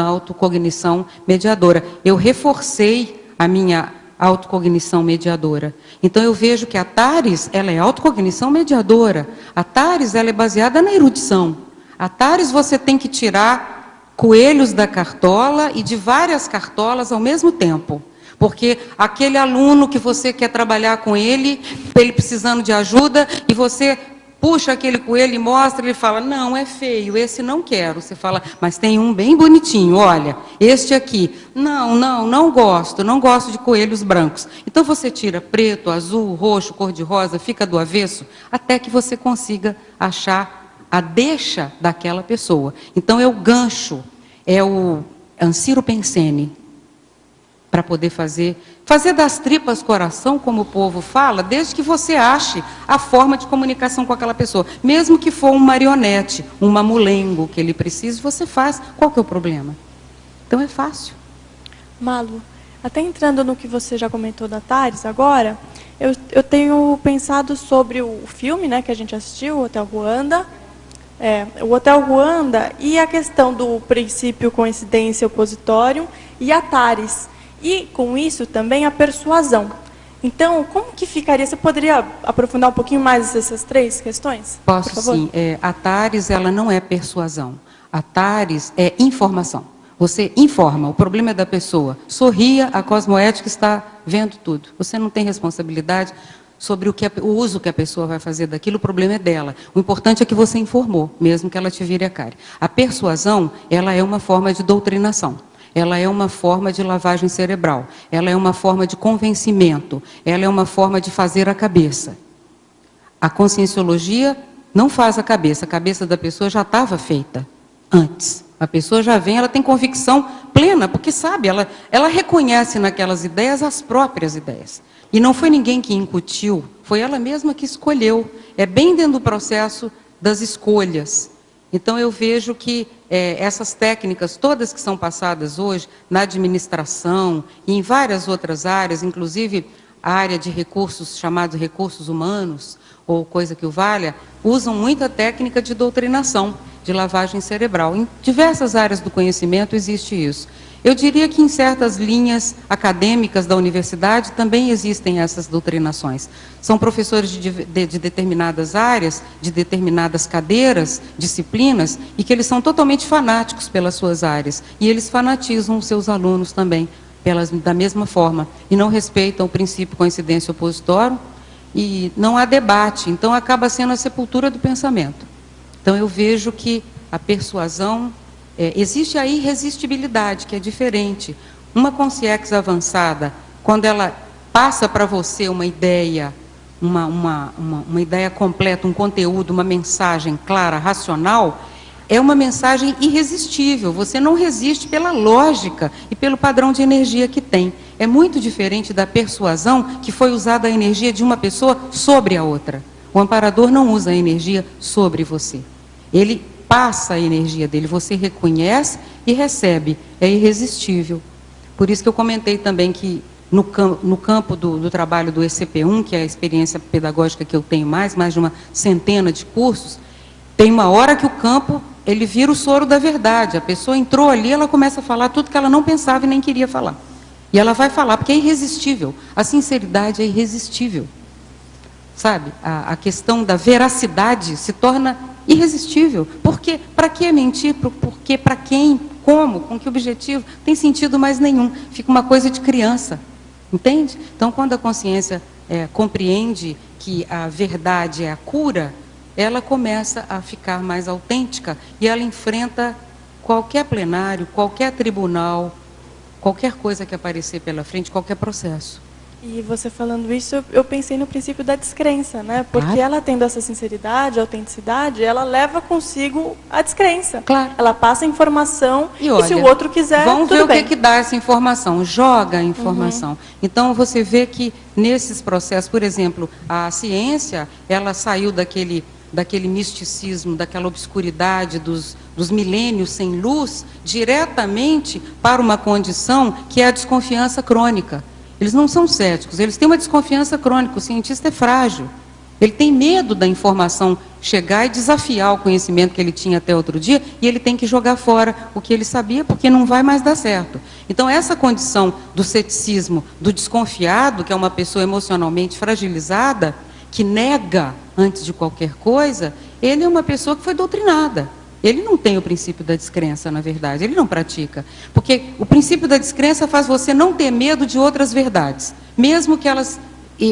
autocognição mediadora. Eu reforcei a minha autocognição mediadora. Então, eu vejo que a TARES, ela é autocognição mediadora. A TARES, ela é baseada na erudição. A TARES, você tem que tirar coelhos da cartola e de várias cartolas ao mesmo tempo. Porque aquele aluno que você quer trabalhar com ele precisando de ajuda, e você puxa aquele coelho e mostra, ele fala, não, é feio, esse não quero. Você fala, mas tem um bem bonitinho, olha, este aqui. Não gosto de coelhos brancos. Então você tira preto, azul, roxo, cor-de-rosa, fica do avesso, até que você consiga achar a deixa daquela pessoa. Então é o gancho, é o Ansiro Pensene, para poder fazer das tripas coração, como o povo fala, desde que você ache a forma de comunicação com aquela pessoa. Mesmo que for um marionete, um mamulengo que ele precise, você faz. Qual que é o problema? Então é fácil. Malu, até entrando no que você já comentou da TARES agora, eu tenho pensado sobre o filme, né, que a gente assistiu, o Hotel Ruanda. O Hotel Ruanda e a questão do princípio coincidência opositório e a TARES. E, com isso, também a persuasão. Então, como que ficaria? Você poderia aprofundar um pouquinho mais essas três questões? Posso, por favor? sim. A TARES, ela não é persuasão. A TARES é informação. Você informa, o problema é da pessoa. Sorria, a cosmoética está vendo tudo. Você não tem responsabilidade sobre o uso que a pessoa vai fazer daquilo, o problema é dela. O importante é que você informou, mesmo que ela te vire a cara. A persuasão, ela é uma forma de doutrinação. Ela é uma forma de lavagem cerebral, ela é uma forma de convencimento, ela é uma forma de fazer a cabeça. A conscienciologia não faz a cabeça da pessoa já estava feita antes. A pessoa já vem, ela tem convicção plena, porque sabe, ela reconhece naquelas ideias as próprias ideias. E não foi ninguém que incutiu, foi ela mesma que escolheu. É bem dentro do processo das escolhas. Então, eu vejo que essas técnicas todas que são passadas hoje na administração e em várias outras áreas, inclusive a área de recursos, chamados recursos humanos, ou coisa que o valha, usam muita técnica de doutrinação, de lavagem cerebral. Em diversas áreas do conhecimento existe isso. Eu diria que em certas linhas acadêmicas da universidade também existem essas doutrinações. São professores de determinadas áreas, de determinadas cadeiras, disciplinas, e que eles são totalmente fanáticos pelas suas áreas. E eles fanatizam os seus alunos também, da mesma forma. E não respeitam o princípio coincidência opositórum, e não há debate. Então, acaba sendo a sepultura do pensamento. Então, eu vejo que a persuasão... existe a irresistibilidade, que é diferente. Uma consciência avançada, quando ela passa para você uma ideia, uma ideia completa, um conteúdo, uma mensagem clara, racional, é uma mensagem irresistível. Você não resiste pela lógica e pelo padrão de energia que tem. É muito diferente da persuasão, que foi usada a energia de uma pessoa sobre a outra. O amparador não usa a energia sobre você. Ele passa a energia dele, você reconhece e recebe, é irresistível. Por isso que eu comentei também que no campo do trabalho do ECP1, que é a experiência pedagógica que eu tenho mais de uma centena de cursos, tem uma hora que o campo, ele vira o soro da verdade. A pessoa entrou ali, ela começa a falar tudo que ela não pensava e nem queria falar. E ela vai falar, porque é irresistível. A sinceridade é irresistível. Sabe? A questão da veracidade se torna irresistível. Por quê? Para que mentir? Por quê? Para quem? Como? Com que objetivo? Não tem sentido mais nenhum. Fica uma coisa de criança. Entende? Então, quando a consciência compreende que a verdade é a cura, ela começa a ficar mais autêntica e ela enfrenta qualquer plenário, qualquer tribunal, qualquer coisa que aparecer pela frente, qualquer processo. E você falando isso, eu pensei no princípio da descrença, né? Porque ela tendo essa sinceridade, autenticidade, ela leva consigo a descrença. Claro. Ela passa a informação e olha, se o outro quiser, vamos tudo ver bem. o que dá essa informação, joga a informação. Então, você vê que nesses processos, por exemplo, a ciência, ela saiu daquele misticismo, daquela obscuridade dos milênios sem luz, diretamente para uma condição que é a desconfiança crônica. Eles não são céticos, eles têm uma desconfiança crônica. O cientista é frágil. Ele tem medo da informação chegar e desafiar o conhecimento que ele tinha até outro dia, e ele tem que jogar fora o que ele sabia, porque não vai mais dar certo. Então, essa condição do ceticismo, do desconfiado, que é uma pessoa emocionalmente fragilizada, que nega antes de qualquer coisa, ele é uma pessoa que foi doutrinada. Ele não tem o princípio da descrença, na verdade, ele não pratica. Porque o princípio da descrença faz você não ter medo de outras verdades, mesmo que elas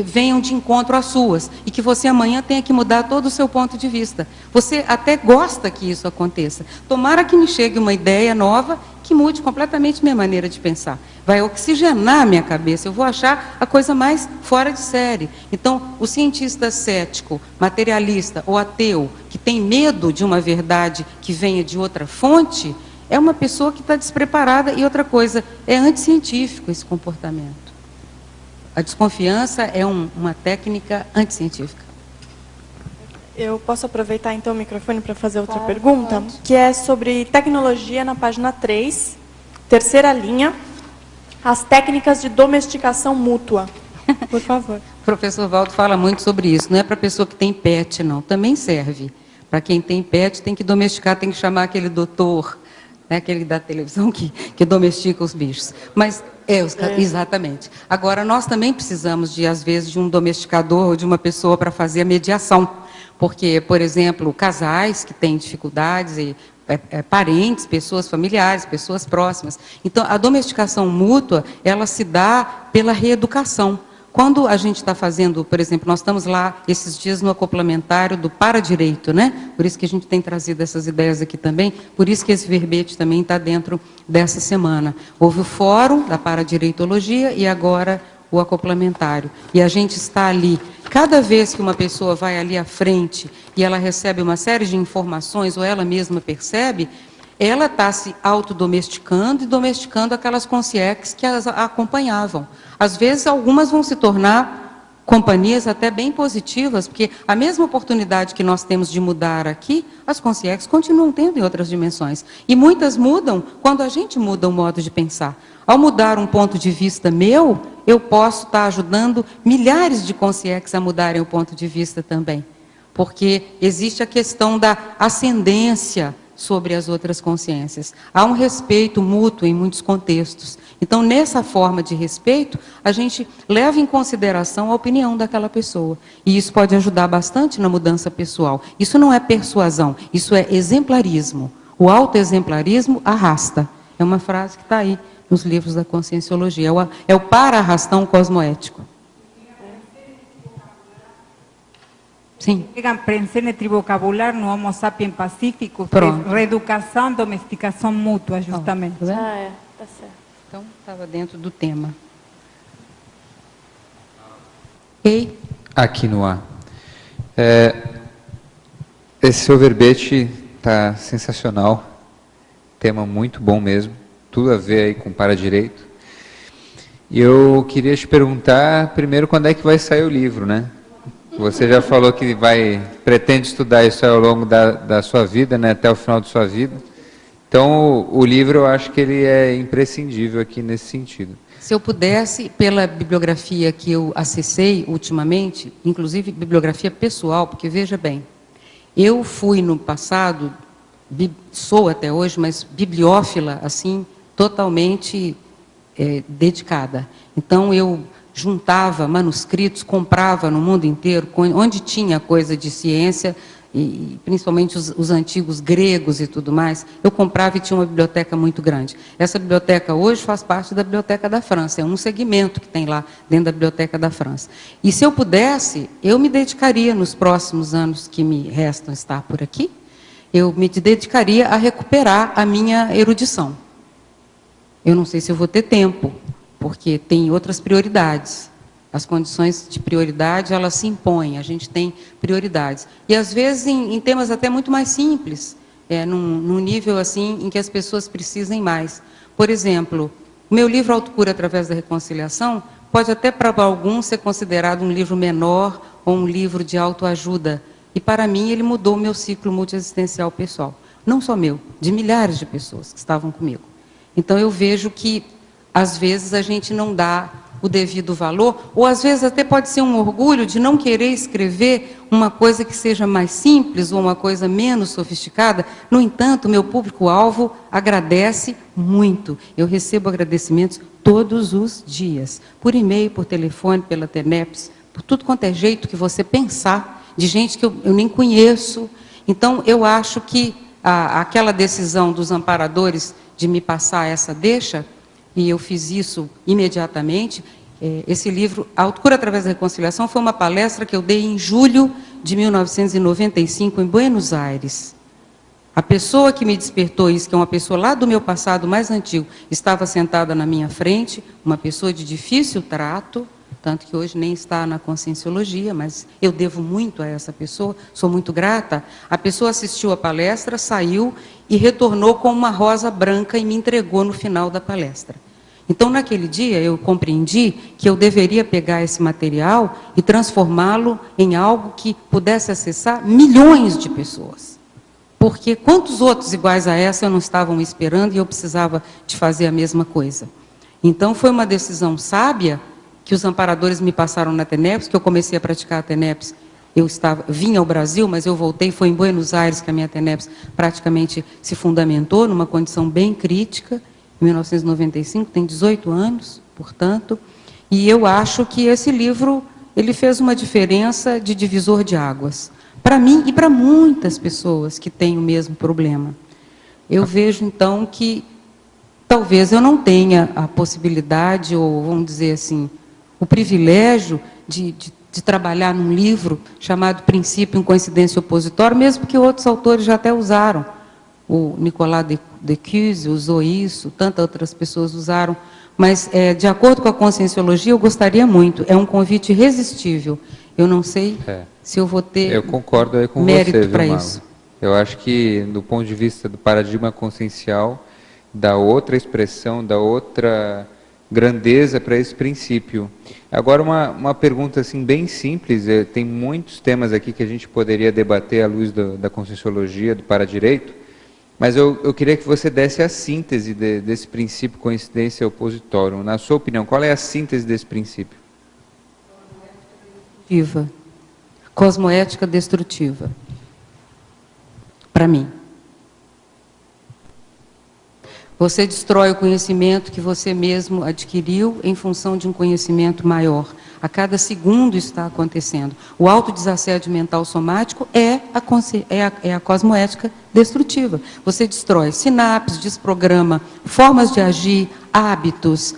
venham de encontro às suas, e que você amanhã tenha que mudar todo o seu ponto de vista. Você até gosta que isso aconteça. Tomara que me chegue uma ideia nova que mude completamente minha maneira de pensar. Vai oxigenar minha cabeça, eu vou achar a coisa mais fora de série. Então, o cientista cético, materialista ou ateu, que tem medo de uma verdade que venha de outra fonte, é uma pessoa que está despreparada. E outra coisa, é anticientífico esse comportamento. A desconfiança é uma técnica anticientífica. Eu posso aproveitar então o microfone para fazer outra pergunta, que é sobre tecnologia na página 3, terceira linha, as técnicas de domesticação mútua. Por favor. O professor Valdo fala muito sobre isso. Não é para a pessoa que tem pet, não. Também serve. Para quem tem pet, tem que domesticar, tem que chamar aquele doutor, né, aquele da televisão que domestica os bichos. Mas exatamente. Agora, nós também precisamos, às vezes, de um domesticador ou de uma pessoa para fazer a mediação. Porque, por exemplo, casais que têm dificuldades, parentes, pessoas familiares, pessoas próximas. Então, a domesticação mútua, ela se dá pela reeducação. Quando a gente está fazendo, por exemplo, nós estamos lá esses dias no acoplamentário do Paradireito, né? Por isso que a gente tem trazido essas ideias aqui também, por isso que esse verbete também está dentro dessa semana. Houve o fórum da Paradireitologia e agora o acoplamentário. E a gente está ali, cada vez que uma pessoa vai ali à frente e ela recebe uma série de informações, ou ela mesma percebe, ela está se autodomesticando e domesticando aquelas consciências que as acompanhavam. Às vezes, algumas vão se tornar companhias até bem positivas, porque a mesma oportunidade que nós temos de mudar aqui, as consciências continuam tendo em outras dimensões. E muitas mudam quando a gente muda o modo de pensar. Ao mudar um ponto de vista meu, eu posso estar ajudando milhares de consciências a mudarem o ponto de vista também. Porque existe a questão da ascendência sobre as outras consciências. Há um respeito mútuo em muitos contextos. Então, nessa forma de respeito, a gente leva em consideração a opinião daquela pessoa. E isso pode ajudar bastante na mudança pessoal. Isso não é persuasão, isso é exemplarismo. O autoexemplarismo arrasta. É uma frase que está aí nos livros da Conscienciologia. É o para-arrastão cosmoético. Sim. Pensene trivocabular no Homo sapiens pacífico, reeducação, domesticação mútua, justamente. Tá vendo? Tá certo. Então, estava dentro do tema. Ok? Aqui no ar. Esse seu verbete está sensacional. Tema muito bom mesmo. Tudo a ver aí com para-direito. E eu queria te perguntar, primeiro, quando é que vai sair o livro, né? Você já falou que pretende estudar isso ao longo da sua vida, né, até o final de sua vida. Então, o livro, eu acho que ele é imprescindível aqui nesse sentido. Se eu pudesse, pela bibliografia que eu acessei ultimamente, inclusive bibliografia pessoal, porque veja bem, eu fui no passado, sou até hoje, mas bibliófila, assim, totalmente dedicada. Então, eu juntava manuscritos, comprava no mundo inteiro, onde tinha coisa de ciência, e principalmente os antigos gregos e tudo mais, eu comprava e tinha uma biblioteca muito grande. Essa biblioteca hoje faz parte da Biblioteca da França, é um segmento que tem lá dentro da Biblioteca da França. E se eu pudesse, eu me dedicaria nos próximos anos que me restam estar por aqui, eu me dedicaria a recuperar a minha erudição. Eu não sei se eu vou ter tempo, porque tem outras prioridades. As condições de prioridade, elas se impõem, a gente tem prioridades. E, às vezes, em temas até muito mais simples, num nível assim em que as pessoas precisem mais. Por exemplo, o meu livro Autocura através da Reconciliação pode até para alguns ser considerado um livro menor ou um livro de autoajuda. E, para mim, ele mudou o meu ciclo multiexistencial pessoal. Não só meu, de milhares de pessoas que estavam comigo. Então, eu vejo que às vezes a gente não dá o devido valor, ou às vezes até pode ser um orgulho de não querer escrever uma coisa que seja mais simples ou uma coisa menos sofisticada. No entanto, o meu público-alvo agradece muito. Eu recebo agradecimentos todos os dias, por e-mail, por telefone, pela TENEPS, por tudo quanto é jeito que você pensar, de gente que eu nem conheço. Então, eu acho que aquela decisão dos amparadores de me passar essa deixa, e eu fiz isso imediatamente. Esse livro, Autocura através da Reconciliação, foi uma palestra que eu dei em julho de 1995, em Buenos Aires. A pessoa que me despertou isso, que é uma pessoa lá do meu passado mais antigo, estava sentada na minha frente, uma pessoa de difícil trato, tanto que hoje nem está na Conscienciologia, mas eu devo muito a essa pessoa, sou muito grata. A pessoa assistiu a palestra, saiu e retornou com uma rosa branca e me entregou no final da palestra. Então, naquele dia, eu compreendi que eu deveria pegar esse material e transformá-lo em algo que pudesse acessar milhões de pessoas. Porque quantos outros iguais a essa eu não estavam esperando e eu precisava de fazer a mesma coisa. Então, foi uma decisão sábia que os amparadores me passaram na TENEPS, que eu comecei a praticar a TENEPS. Eu vim ao Brasil, mas eu voltei, foi em Buenos Aires que a minha TENEPS praticamente se fundamentou, numa condição bem crítica, em 1995, tem 18 anos, portanto, e eu acho que esse livro, ele fez uma diferença de divisor de águas, para mim e para muitas pessoas que têm o mesmo problema. Eu vejo, então, que talvez eu não tenha a possibilidade, ou vamos dizer assim, o privilégio de trabalhar num livro chamado Princípio em Coincidência Opositória, mesmo que outros autores já até usaram. O Nicolas de Cuse usou isso, tantas outras pessoas usaram, mas, de acordo com a Conscienciologia, eu gostaria muito, é um convite irresistível. Eu não sei se eu vou ter eu concordo aí com mérito para Marlon? isso. Eu acho que, do ponto de vista do paradigma consciencial, dá outra expressão, dá outra grandeza para esse princípio. Agora, uma pergunta assim, bem simples, tem muitos temas aqui que a gente poderia debater à luz da Conscienciologia, do Paradireito, mas eu queria que você desse a síntese desse princípio coincidência opositório. Na sua opinião, qual é a síntese desse princípio? Cosmoética destrutiva. Para mim. Você destrói o conhecimento que você mesmo adquiriu em função de um conhecimento maior. A cada segundo está acontecendo. O autodesassédio mental somático é a cosmoética destrutiva. Você destrói sinapses, desprograma formas de agir, hábitos,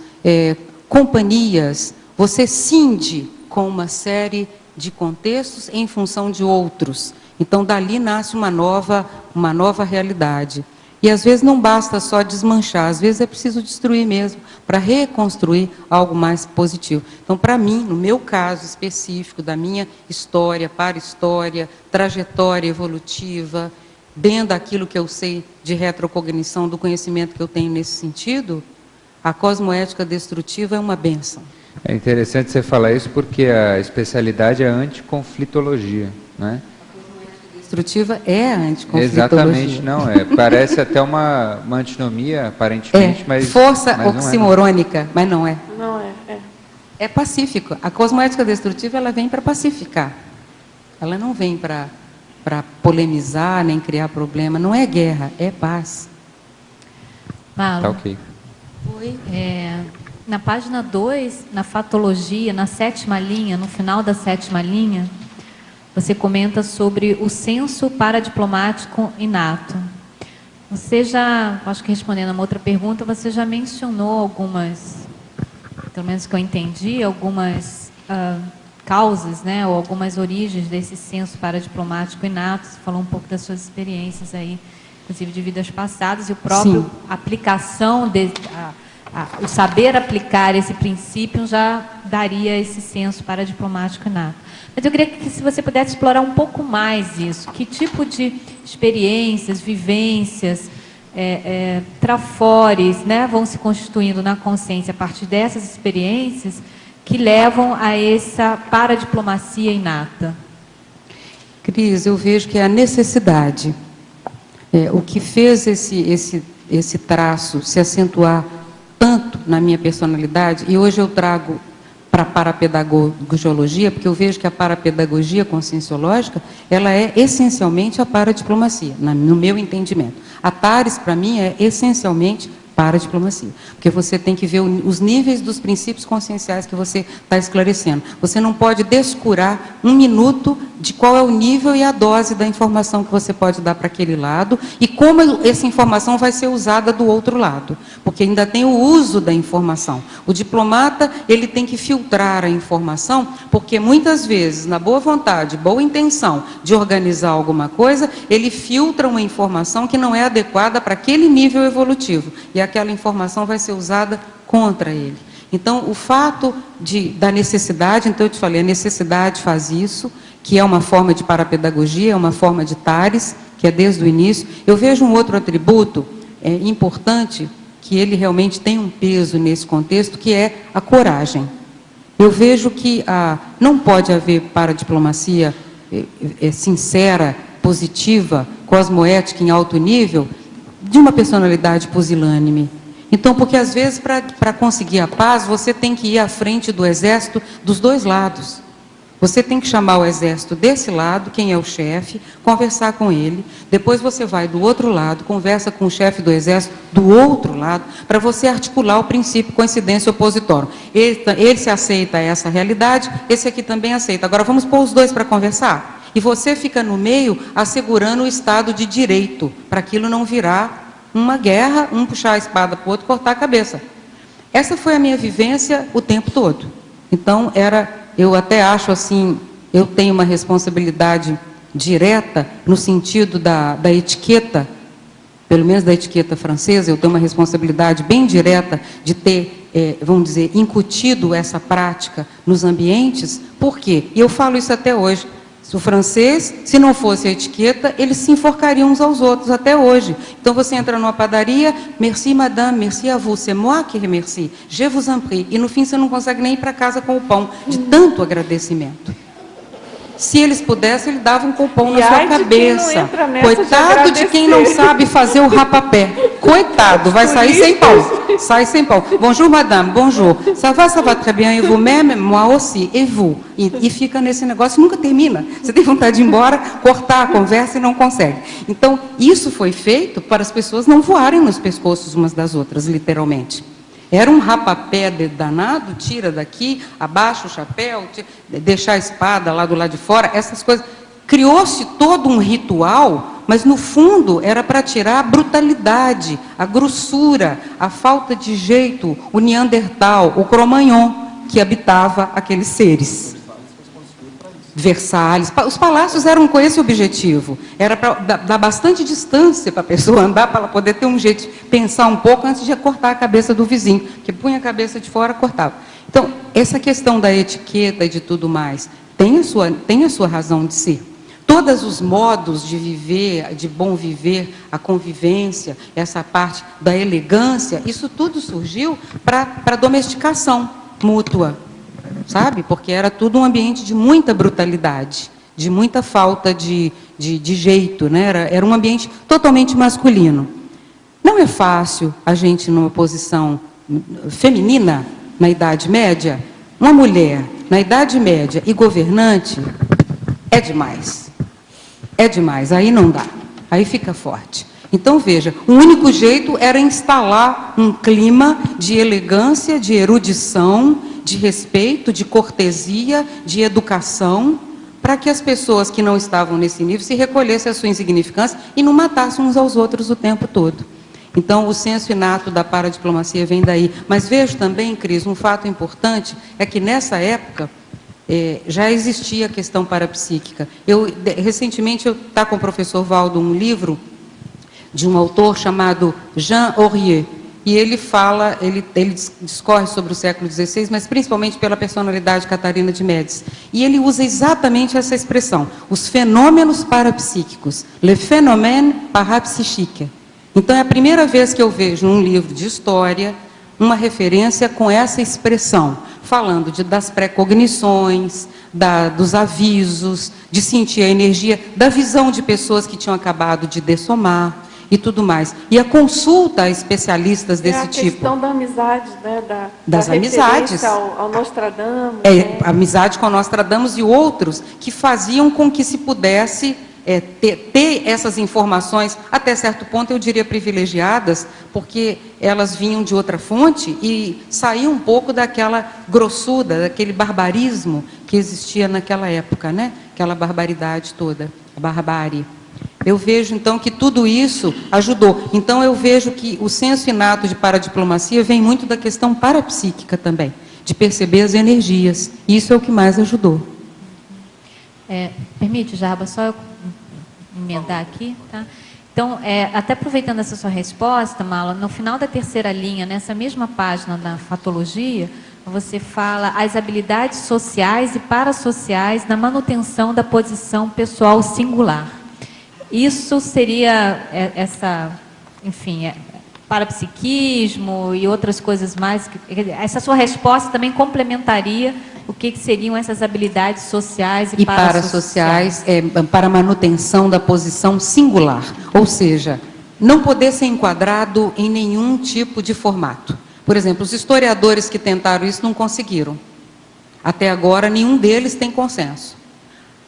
companhias. Você cinde com uma série de contextos em função de outros. Então, dali nasce uma nova realidade. E às vezes não basta só desmanchar, às vezes é preciso destruir mesmo, para reconstruir algo mais positivo. Então, para mim, no meu caso específico, da minha história, para história, trajetória evolutiva, dentro daquilo que eu sei de retrocognição, do conhecimento que eu tenho nesse sentido, a cosmoética destrutiva é uma bênção. É interessante você falar isso porque a especialidade é anticonflitologia, né? Destrutiva é a anticonflitologia. Exatamente, não, parece até uma antinomia, aparentemente, mas... Força mas oximorônica, não é, mas não é. Não é, É pacífico. A cosmoética destrutiva, ela vem para pacificar. Ela não vem para polemizar, nem criar problema. Não é guerra, é paz. Marlon, tá ok. Oi. Na página 2, na fatologia, na 7ª linha, no final da 7ª linha, você comenta sobre o senso paradiplomático inato. Você já, acho que respondendo a uma outra pergunta, você já mencionou algumas, pelo menos que eu entendi, algumas causas, né, ou algumas origens desse senso paradiplomático inato. Você falou um pouco das suas experiências aí, inclusive de vidas passadas, e o próprio aplicação, o saber aplicar esse princípio já daria esse senso paradiplomático inato. Mas eu queria que se você pudesse explorar um pouco mais isso. Que tipo de experiências, vivências, trafores, né, vão se constituindo na consciência a partir dessas experiências que levam a essa paradiplomacia inata? Cris, eu vejo que é a necessidade. O que fez esse traço se acentuar tanto na minha personalidade, e hoje eu trago para a parapedagogiologia, porque eu vejo que a parapedagogia conscienciológica, ela é essencialmente a paradiplomacia, no meu entendimento. A TARES, para mim, é essencialmente paradiplomacia, porque você tem que ver os níveis dos princípios conscienciais que você está esclarecendo. Você não pode descurar um minuto de qual é o nível e a dose da informação que você pode dar para aquele lado e como essa informação vai ser usada do outro lado, porque ainda tem o uso da informação. O diplomata, ele tem que filtrar a informação, porque muitas vezes, na boa vontade, boa intenção de organizar alguma coisa, ele filtra uma informação que não é adequada para aquele nível evolutivo, e aquela informação vai ser usada contra ele. Então, o fato da necessidade, então eu te falei, a necessidade faz isso, que é uma forma de parapedagogia, é uma forma de TARES, que é desde o início. Eu vejo um outro atributo importante, que ele realmente tem um peso nesse contexto, que é a coragem. Eu vejo que não pode haver paradiplomacia sincera, positiva, cosmoética em alto nível, de uma personalidade pusilânime. Então, porque às vezes, para conseguir a paz, você tem que ir à frente do exército dos dois lados. Você tem que chamar o exército desse lado, quem é o chefe, conversar com ele. Depois você vai do outro lado, conversa com o chefe do exército do outro lado, para você articular o princípio coincidência opositória. Ele se aceita essa realidade, esse aqui também aceita. Agora vamos pôr os dois para conversar. E você fica no meio assegurando o Estado de direito, para aquilo não virar uma guerra, um puxar a espada para o outro, cortar a cabeça. Essa foi a minha vivência o tempo todo. Então, eu até acho assim, eu tenho uma responsabilidade direta no sentido da etiqueta, pelo menos da etiqueta francesa, eu tenho uma responsabilidade bem direta de ter, vamos dizer, incutido essa prática nos ambientes. Por quê? E eu falo isso até hoje. O francês, se não fosse a etiqueta, eles se enforcariam uns aos outros até hoje. Então você entra numa padaria, merci madame, merci à vous, c'est moi qui remercie, je vous en prie. E no fim você não consegue nem ir para casa com o pão, de tanto agradecimento. Se eles pudessem, eles davam um cupom na E sua ai de quem não cabeça. entra nessa de Coitado de quem não agradecer. sabe fazer o rapapé. Coitado, vai sair sem pau. Sai sem pau. Bonjour, madame, bonjour. Ça va très bien, et vous-même? Moi aussi, et vous? E fica nesse negócio, nunca termina. Você tem vontade de ir embora, cortar a conversa e não consegue. Então, isso foi feito para as pessoas não voarem nos pescoços umas das outras, literalmente. Era um rapapé danado, tira daqui, abaixa o chapéu, deixa a espada lá do lado de fora, essas coisas. Criou-se todo um ritual, mas no fundo era para tirar a brutalidade, a grossura, a falta de jeito, o Neandertal, o Cro-Magnon, que habitava aqueles seres. Versalhes, os palácios eram com esse objetivo, era para dar bastante distância para a pessoa andar, para ela poder ter um jeito de pensar um pouco antes de cortar a cabeça do vizinho, que punha a cabeça de fora, cortava. Então, essa questão da etiqueta e de tudo mais, tem a sua razão de ser. Todos os modos de viver, de bom viver, a convivência, essa parte da elegância, isso tudo surgiu para a domesticação mútua. Sabe? Porque era tudo um ambiente de muita brutalidade, de muita falta de jeito, né? Era um ambiente totalmente masculino. Não é fácil a gente, numa posição feminina, na Idade Média, uma mulher na Idade Média e governante, é demais. É demais, aí não dá, aí fica forte. Então, veja, o único jeito era instalar um clima de elegância, de erudição, de respeito, de cortesia, de educação, para que as pessoas que não estavam nesse nível se recolhessem à sua insignificância e não matassem uns aos outros o tempo todo. Então, o senso inato da paradiplomacia vem daí. Mas vejo também, Cris, um fato importante, é que nessa época já existia a questão parapsíquica. Recentemente, eu estava com o professor Valdo um livro de um autor chamado Jean Aurier, e ele fala, ele discorre sobre o século XVI, mas principalmente pela personalidade Catarina de Médicis. E ele usa exatamente essa expressão, os fenômenos parapsíquicos, le phénomène parapsychique. Então, é a primeira vez que eu vejo num livro de história uma referência com essa expressão, falando das precognições, dos avisos, de sentir a energia, da visão de pessoas que tinham acabado de dessomar, e tudo mais. E a consulta a especialistas desse tipo. É a questão da amizade, né? Das amizades. Ao Nostradamus. A amizade com o Nostradamus e outros que faziam com que se pudesse ter essas informações, até certo ponto, eu diria privilegiadas, porque elas vinham de outra fonte e saíam um pouco daquela grossuda, daquele barbarismo que existia naquela época, né? Aquela barbaridade toda, a barbárie. Eu vejo, então, que tudo isso ajudou. Então, eu vejo que o senso inato de paradiplomacia vem muito da questão parapsíquica também, de perceber as energias. Isso é o que mais ajudou. Permite, Jaba, só eu emendar aqui, tá? Então, até aproveitando essa sua resposta, Mala, no final da terceira linha, nessa mesma página da fatologia, você fala as habilidades sociais e parassociais na manutenção da posição pessoal singular. Isso seria parapsiquismo e outras coisas mais. Essa sua resposta também complementaria o que seriam essas habilidades sociais e parassociais. Para a manutenção da posição singular, ou seja, não poder ser enquadrado em nenhum tipo de formato. Por exemplo, os historiadores que tentaram isso não conseguiram. Até agora, nenhum deles tem consenso.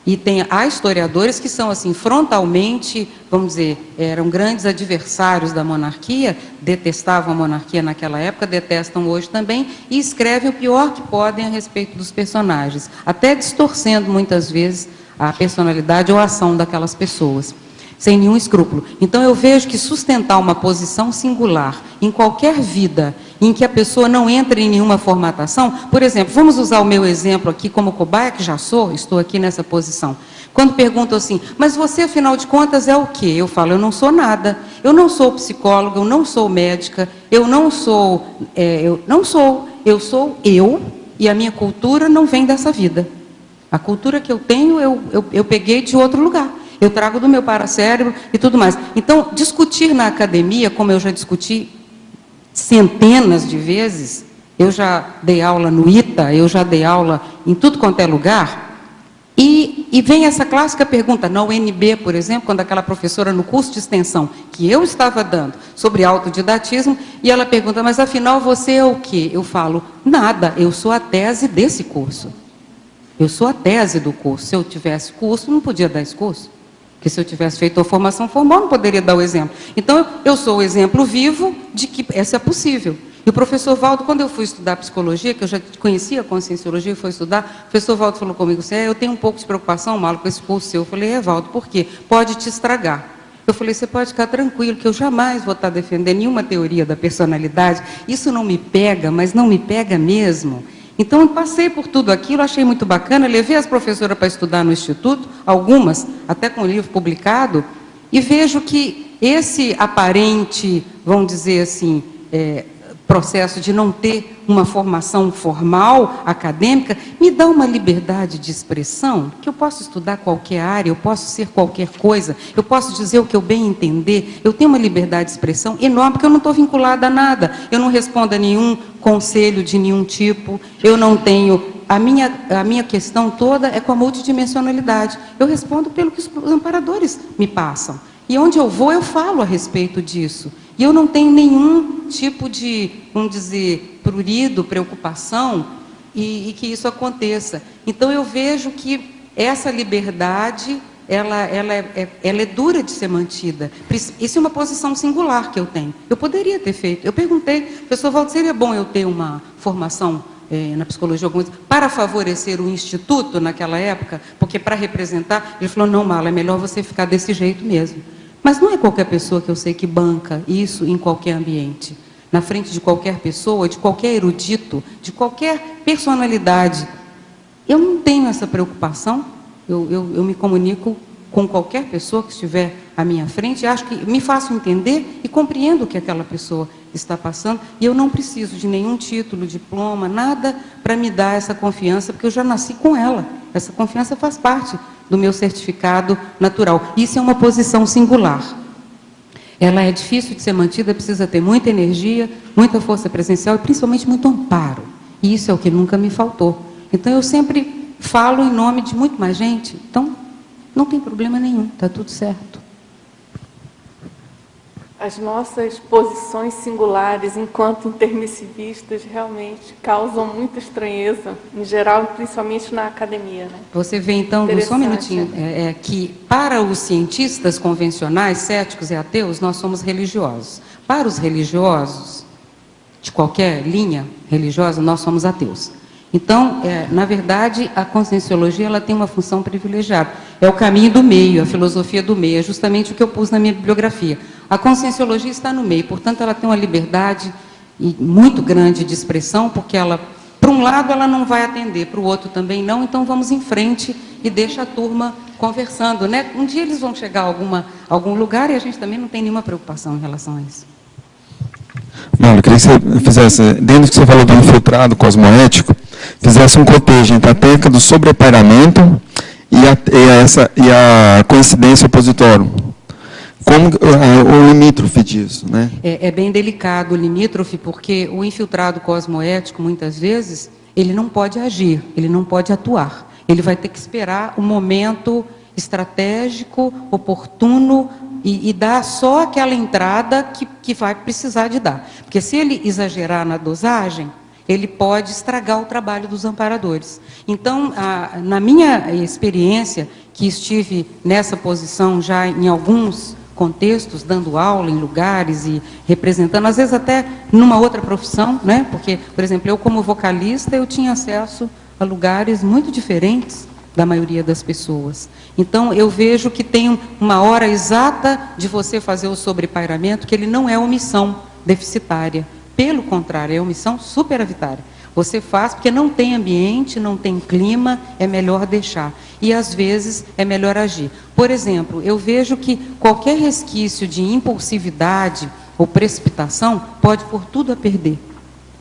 E há historiadores que são, assim, frontalmente, vamos dizer, eram grandes adversários da monarquia, detestavam a monarquia naquela época, detestam hoje também, e escrevem o pior que podem a respeito dos personagens, até distorcendo, muitas vezes, a personalidade ou a ação daquelas pessoas, sem nenhum escrúpulo. Então, eu vejo que sustentar uma posição singular em qualquer vida em que a pessoa não entra em nenhuma formatação, por exemplo, vamos usar o meu exemplo aqui como cobaia, que já estou aqui nessa posição. Quando perguntam assim, mas você, afinal de contas, é o quê? Eu falo, eu não sou nada. Eu não sou psicóloga, eu não sou médica, eu sou eu, e a minha cultura não vem dessa vida. A cultura que eu tenho, eu peguei de outro lugar. Eu trago do meu paracérebro e tudo mais. Então, discutir na academia, como eu já discuti centenas de vezes, eu já dei aula no ITA, eu já dei aula em tudo quanto é lugar, e E vem essa clássica pergunta, na UNB, por exemplo, quando aquela professora no curso de extensão que eu estava dando sobre autodidatismo, e ela pergunta, mas afinal você é o quê? Eu falo, nada, eu sou a tese desse curso. Eu sou a tese do curso. Se eu tivesse curso, não podia dar esse curso. Porque se eu tivesse feito a formação formal, não poderia dar o exemplo. Então, eu sou o exemplo vivo de que isso é possível. E o professor Valdo, quando eu fui estudar psicologia, que eu já conhecia a conscienciologia e fui estudar, o professor Valdo falou comigo assim, eu tenho um pouco de preocupação, Malo, com esse curso seu. Eu falei, Valdo, por quê? Pode te estragar. Eu falei, você pode ficar tranquilo, que eu jamais vou estar defendendo nenhuma teoria da personalidade. Isso não me pega, mas não me pega mesmo. Então, eu passei por tudo aquilo, achei muito bacana, levei as professoras para estudar no Instituto, algumas, até com o livro publicado, e vejo que esse aparente, vamos dizer assim, processo de não ter uma formação formal, acadêmica, me dá uma liberdade de expressão, que eu posso estudar qualquer área, eu posso ser qualquer coisa, eu posso dizer o que eu bem entender, eu tenho uma liberdade de expressão enorme, porque eu não estou vinculada a nada, eu não respondo a nenhum conselho de nenhum tipo, eu não tenho... A minha questão toda é com a multidimensionalidade, eu respondo pelo que os amparadores me passam. E onde eu vou, eu falo a respeito disso. E eu não tenho nenhum tipo de, vamos dizer, prurido, preocupação, e que isso aconteça. Então, eu vejo que essa liberdade, ela é dura de ser mantida. Isso é uma posição singular que eu tenho. Eu poderia ter feito. Eu perguntei, professor Valdo, seria bom eu ter uma formação na psicologia para favorecer o instituto naquela época? Porque para representar, ele falou, não, Mala, é melhor você ficar desse jeito mesmo. Mas não é qualquer pessoa que eu sei que banca isso em qualquer ambiente. Na frente de qualquer pessoa, de qualquer erudito, de qualquer personalidade. Eu não tenho essa preocupação. Eu me comunico com qualquer pessoa que estiver à minha frente. Acho que me faço entender e compreendo o que aquela pessoa está passando. E eu não preciso de nenhum título, diploma, nada para me dar essa confiança, porque eu já nasci com ela. Essa confiança faz parte do meu certificado natural. Isso é uma posição singular. Ela é difícil de ser mantida, precisa ter muita energia, muita força presencial e principalmente muito amparo. E isso é o que nunca me faltou. Então, eu sempre falo em nome de muito mais gente. Então, não tem problema nenhum, está tudo certo. As nossas posições singulares, enquanto intermissivistas, realmente causam muita estranheza, em geral, principalmente na academia. Né? Você vê, então, só um minutinho, que para os cientistas convencionais, céticos e ateus, nós somos religiosos. Para os religiosos, de qualquer linha religiosa, nós somos ateus. Então, na verdade, a conscienciologia ela tem uma função privilegiada. É o caminho do meio, a filosofia do meio, é justamente o que eu pus na minha bibliografia. A conscienciologia está no meio, portanto, ela tem uma liberdade muito grande de expressão, porque ela, para um lado, ela não vai atender, para o outro também não, então vamos em frente e deixa a turma conversando. Né? Um dia eles vão chegar a algum lugar e a gente também não tem nenhuma preocupação em relação a isso. Mano, eu queria que você fizesse, dentro do que você falou do infiltrado cosmoético, fizesse um cotejo entre a técnica do sobrepairamento e a coincidência opositória. Como o limítrofe disso, né? É bem delicado o limítrofe, porque o infiltrado cosmoético, muitas vezes, ele não pode agir, ele não pode atuar. Ele vai ter que esperar o momento estratégico, oportuno, e dar só aquela entrada que vai precisar de dar. Porque se ele exagerar na dosagem, ele pode estragar o trabalho dos amparadores. Então, na minha experiência, que estive nessa posição já em alguns contextos, dando aula em lugares e representando, às vezes até numa outra profissão, né? Porque, por exemplo, eu como vocalista, eu tinha acesso a lugares muito diferentes da maioria das pessoas. Então, eu vejo que tem uma hora exata de você fazer o sobrepairamento, que ele não é omissão deficitária. Pelo contrário, é omissão superavitária. Você faz porque não tem ambiente, não tem clima, é melhor deixar. E, às vezes, é melhor agir. Por exemplo, eu vejo que qualquer resquício de impulsividade ou precipitação pode pôr tudo a perder.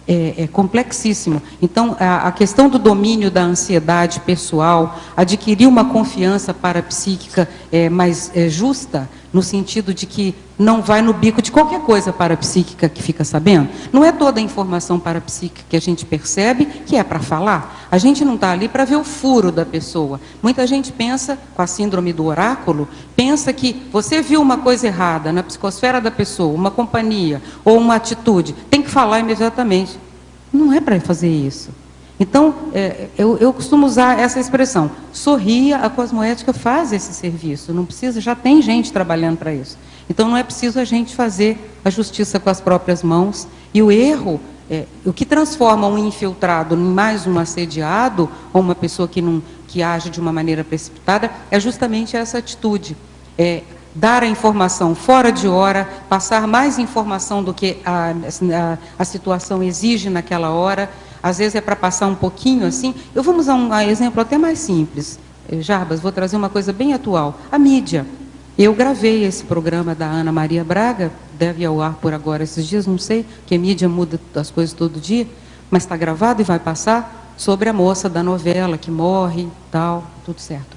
É complexíssimo. Então, a questão do domínio da ansiedade pessoal, adquirir uma confiança parapsíquica mais justa, no sentido de que não vai no bico de qualquer coisa parapsíquica que fica sabendo. Não é toda a informação parapsíquica que a gente percebe que é para falar. A gente não está ali para ver o furo da pessoa. Muita gente pensa, com a síndrome do oráculo, pensa que você viu uma coisa errada na psicosfera da pessoa, uma companhia ou uma atitude, tem que falar imediatamente. Não é para fazer isso. Então, eu costumo usar essa expressão, sorria, a cosmoética faz esse serviço, não precisa, já tem gente trabalhando para isso. Então, não é preciso a gente fazer a justiça com as próprias mãos, e o erro, o que transforma um infiltrado em mais um assediado, ou uma pessoa que age de uma maneira precipitada, é justamente essa atitude, dar a informação fora de hora, passar mais informação do que a situação exige naquela hora. Às vezes é para passar um pouquinho assim. Eu vou usar um exemplo até mais simples. Jarbas, vou trazer uma coisa bem atual. A mídia. Eu gravei esse programa da Ana Maria Braga, deve ir ao ar por agora esses dias, não sei, porque a mídia muda as coisas todo dia, mas está gravado e vai passar, sobre a moça da novela que morre, tal, tudo certo.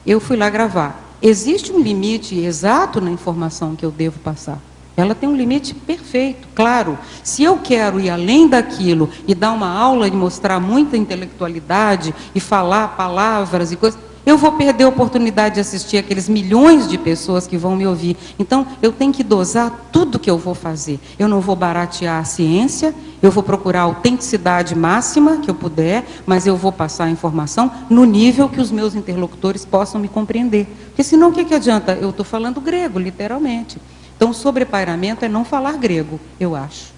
Eu fui lá gravar. Existe um limite exato na informação que eu devo passar. Ela tem um limite perfeito, claro. Se eu quero ir além daquilo e dar uma aula e mostrar muita intelectualidade e falar palavras e coisas, eu vou perder a oportunidade de assistir aqueles milhões de pessoas que vão me ouvir. Então, eu tenho que dosar tudo que eu vou fazer. Eu não vou baratear a ciência, eu vou procurar a autenticidade máxima que eu puder, mas eu vou passar a informação no nível que os meus interlocutores possam me compreender. Porque senão, o que adianta? Eu estou falando grego, literalmente. Então, o sobrepairamento é não falar grego, eu acho.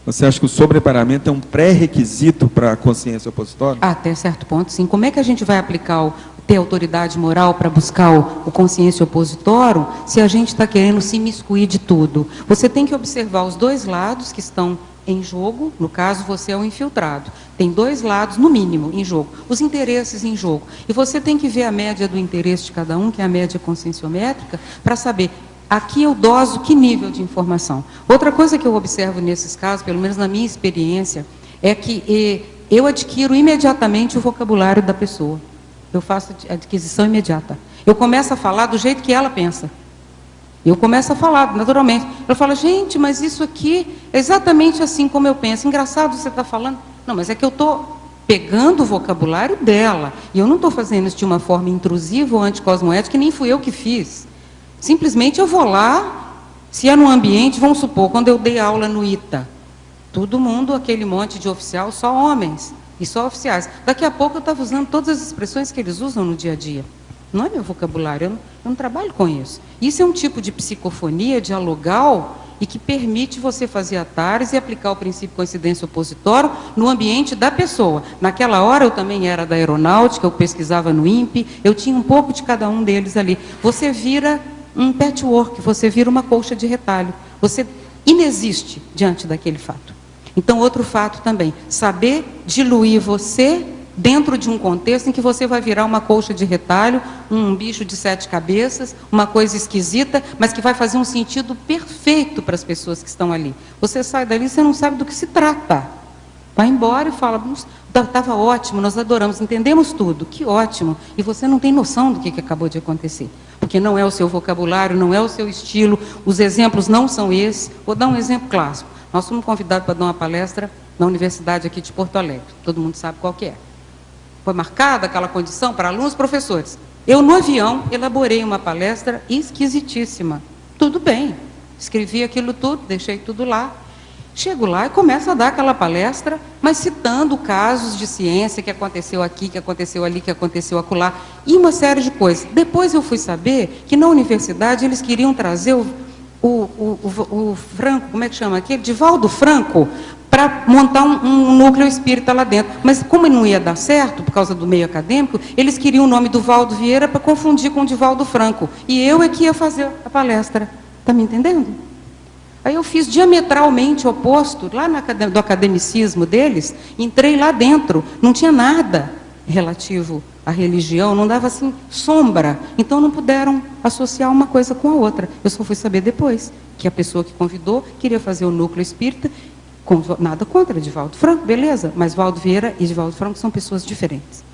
Você acha que o sobrepairamento é um pré-requisito para a consciência opositória? Até certo ponto, sim. Como é que a gente vai aplicar ter autoridade moral para buscar o consciência opositório se a gente está querendo se imiscuir de tudo? Você tem que observar os dois lados que estão em jogo, no caso você é o infiltrado. Tem dois lados, no mínimo, em jogo. Os interesses em jogo. E você tem que ver a média do interesse de cada um, que é a média conscienciométrica, para saber... Aqui eu doso que nível de informação. Outra coisa que eu observo nesses casos, pelo menos na minha experiência, é que eu adquiro imediatamente o vocabulário da pessoa. Eu faço adquisição imediata. Eu começo a falar do jeito que ela pensa. Eu começo a falar, naturalmente. Ela fala, gente, mas isso aqui é exatamente assim como eu penso. Engraçado você está falando. Não, mas é que eu estou pegando o vocabulário dela. E eu não estou fazendo isso de uma forma intrusiva ou anticosmoética, que nem fui eu que fiz. Simplesmente eu vou lá, se é no ambiente, vamos supor, quando eu dei aula no ITA, todo mundo, aquele monte de oficial, só homens e só oficiais. Daqui a pouco eu estava usando todas as expressões que eles usam no dia a dia. Não é meu vocabulário, eu não trabalho com isso. Isso é um tipo de psicofonia dialogal e que permite você fazer atares e aplicar o princípio coincidência opositório no ambiente da pessoa. Naquela hora eu também era da aeronáutica, eu pesquisava no INPE, eu tinha um pouco de cada um deles ali. Você vira um patchwork, você vira uma colcha de retalho. Você inexiste diante daquele fato. Então, outro fato também, saber diluir você dentro de um contexto em que você vai virar uma colcha de retalho, um bicho de 7 cabeças, uma coisa esquisita, mas que vai fazer um sentido perfeito para as pessoas que estão ali. Você sai dali, você não sabe do que se trata. Vai embora e fala, estava ótimo, nós adoramos, entendemos tudo, que ótimo. E você não tem noção do que acabou de acontecer. Porque não é o seu vocabulário, não é o seu estilo, os exemplos não são esses. Vou dar um exemplo clássico. Nós fomos convidados para dar uma palestra na Universidade aqui de Porto Alegre. Todo mundo sabe qual que é. Foi marcada aquela condição para alunos e professores. Eu, no avião, elaborei uma palestra esquisitíssima. Tudo bem. Escrevi aquilo tudo, deixei tudo lá. Chego lá e começo a dar aquela palestra, mas citando casos de ciência que aconteceu aqui, que aconteceu ali, que aconteceu acolá, e uma série de coisas. Depois eu fui saber que na universidade eles queriam trazer o Franco, como é que chama aquele? Divaldo Franco, para montar um núcleo espírita lá dentro. Mas como não ia dar certo, por causa do meio acadêmico, eles queriam o nome do Valdo Vieira para confundir com o Divaldo Franco. E eu é que ia fazer a palestra. Está me entendendo? Aí eu fiz diametralmente oposto, lá do academicismo deles, entrei lá dentro, não tinha nada relativo à religião, não dava assim sombra, então não puderam associar uma coisa com a outra. Eu só fui saber depois, que a pessoa que convidou queria fazer o núcleo espírita, nada contra Divaldo Franco, beleza, mas Valdo Vieira e Divaldo Franco são pessoas diferentes.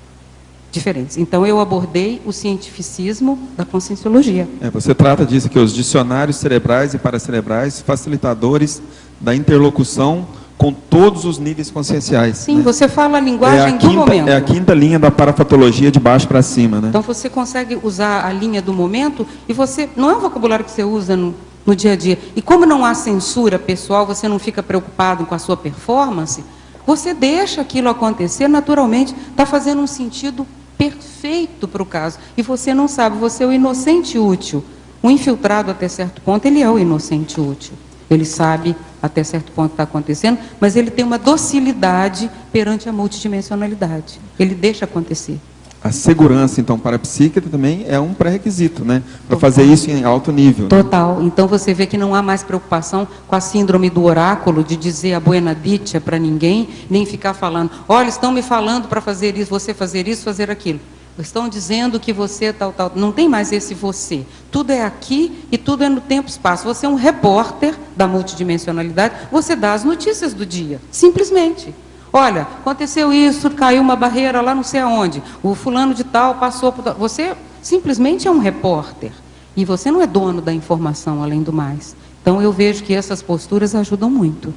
diferentes. Então, eu abordei o cientificismo da conscienciologia. Você trata disso, que os dicionários cerebrais e paracerebrais, facilitadores da interlocução com todos os níveis conscienciais. Sim, né? você fala a linguagem do momento. É a quinta linha da parafatologia, de baixo para cima. Né? Então, você consegue usar a linha do momento e você... Não é um vocabulário que você usa no dia a dia. E como não há censura pessoal, você não fica preocupado com a sua performance, você deixa aquilo acontecer naturalmente, está fazendo um sentido perfeito para o caso. E você não sabe, você é o inocente útil. O infiltrado, até certo ponto, ele é o inocente útil. Ele sabe até certo ponto está acontecendo, mas ele tem uma docilidade perante a multidimensionalidade. Ele deixa acontecer. A segurança, então, para a psíquica também é um pré-requisito, né? Para fazer isso em alto nível. Total. Então, você vê que não há mais preocupação com a síndrome do oráculo, de dizer a buena dicha para ninguém, nem ficar falando, olha, estão me falando para fazer isso, você fazer isso, fazer aquilo. Estão dizendo que você tal. Não tem mais esse você. Tudo é aqui e tudo é no tempo e espaço. Você é um repórter da multidimensionalidade, você dá as notícias do dia, simplesmente. Olha, aconteceu isso, caiu uma barreira lá não sei aonde, o fulano de tal passou por... Você simplesmente é um repórter. E você não é dono da informação, além do mais. Então, eu vejo que essas posturas ajudam muito.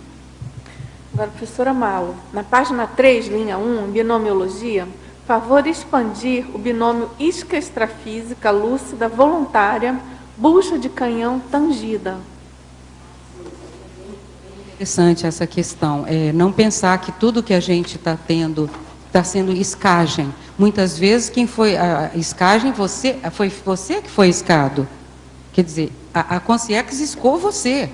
Agora, professora Malo, na página 3, linha 1, binomiologia, favor expandir o binômio isca extrafísica lúcida voluntária, bucha de canhão tangida. Interessante essa questão. Não pensar que tudo que a gente está tendo está sendo escagem. Muitas vezes, quem foi a escagem, foi você que foi escado. Quer dizer, a consciex escou você.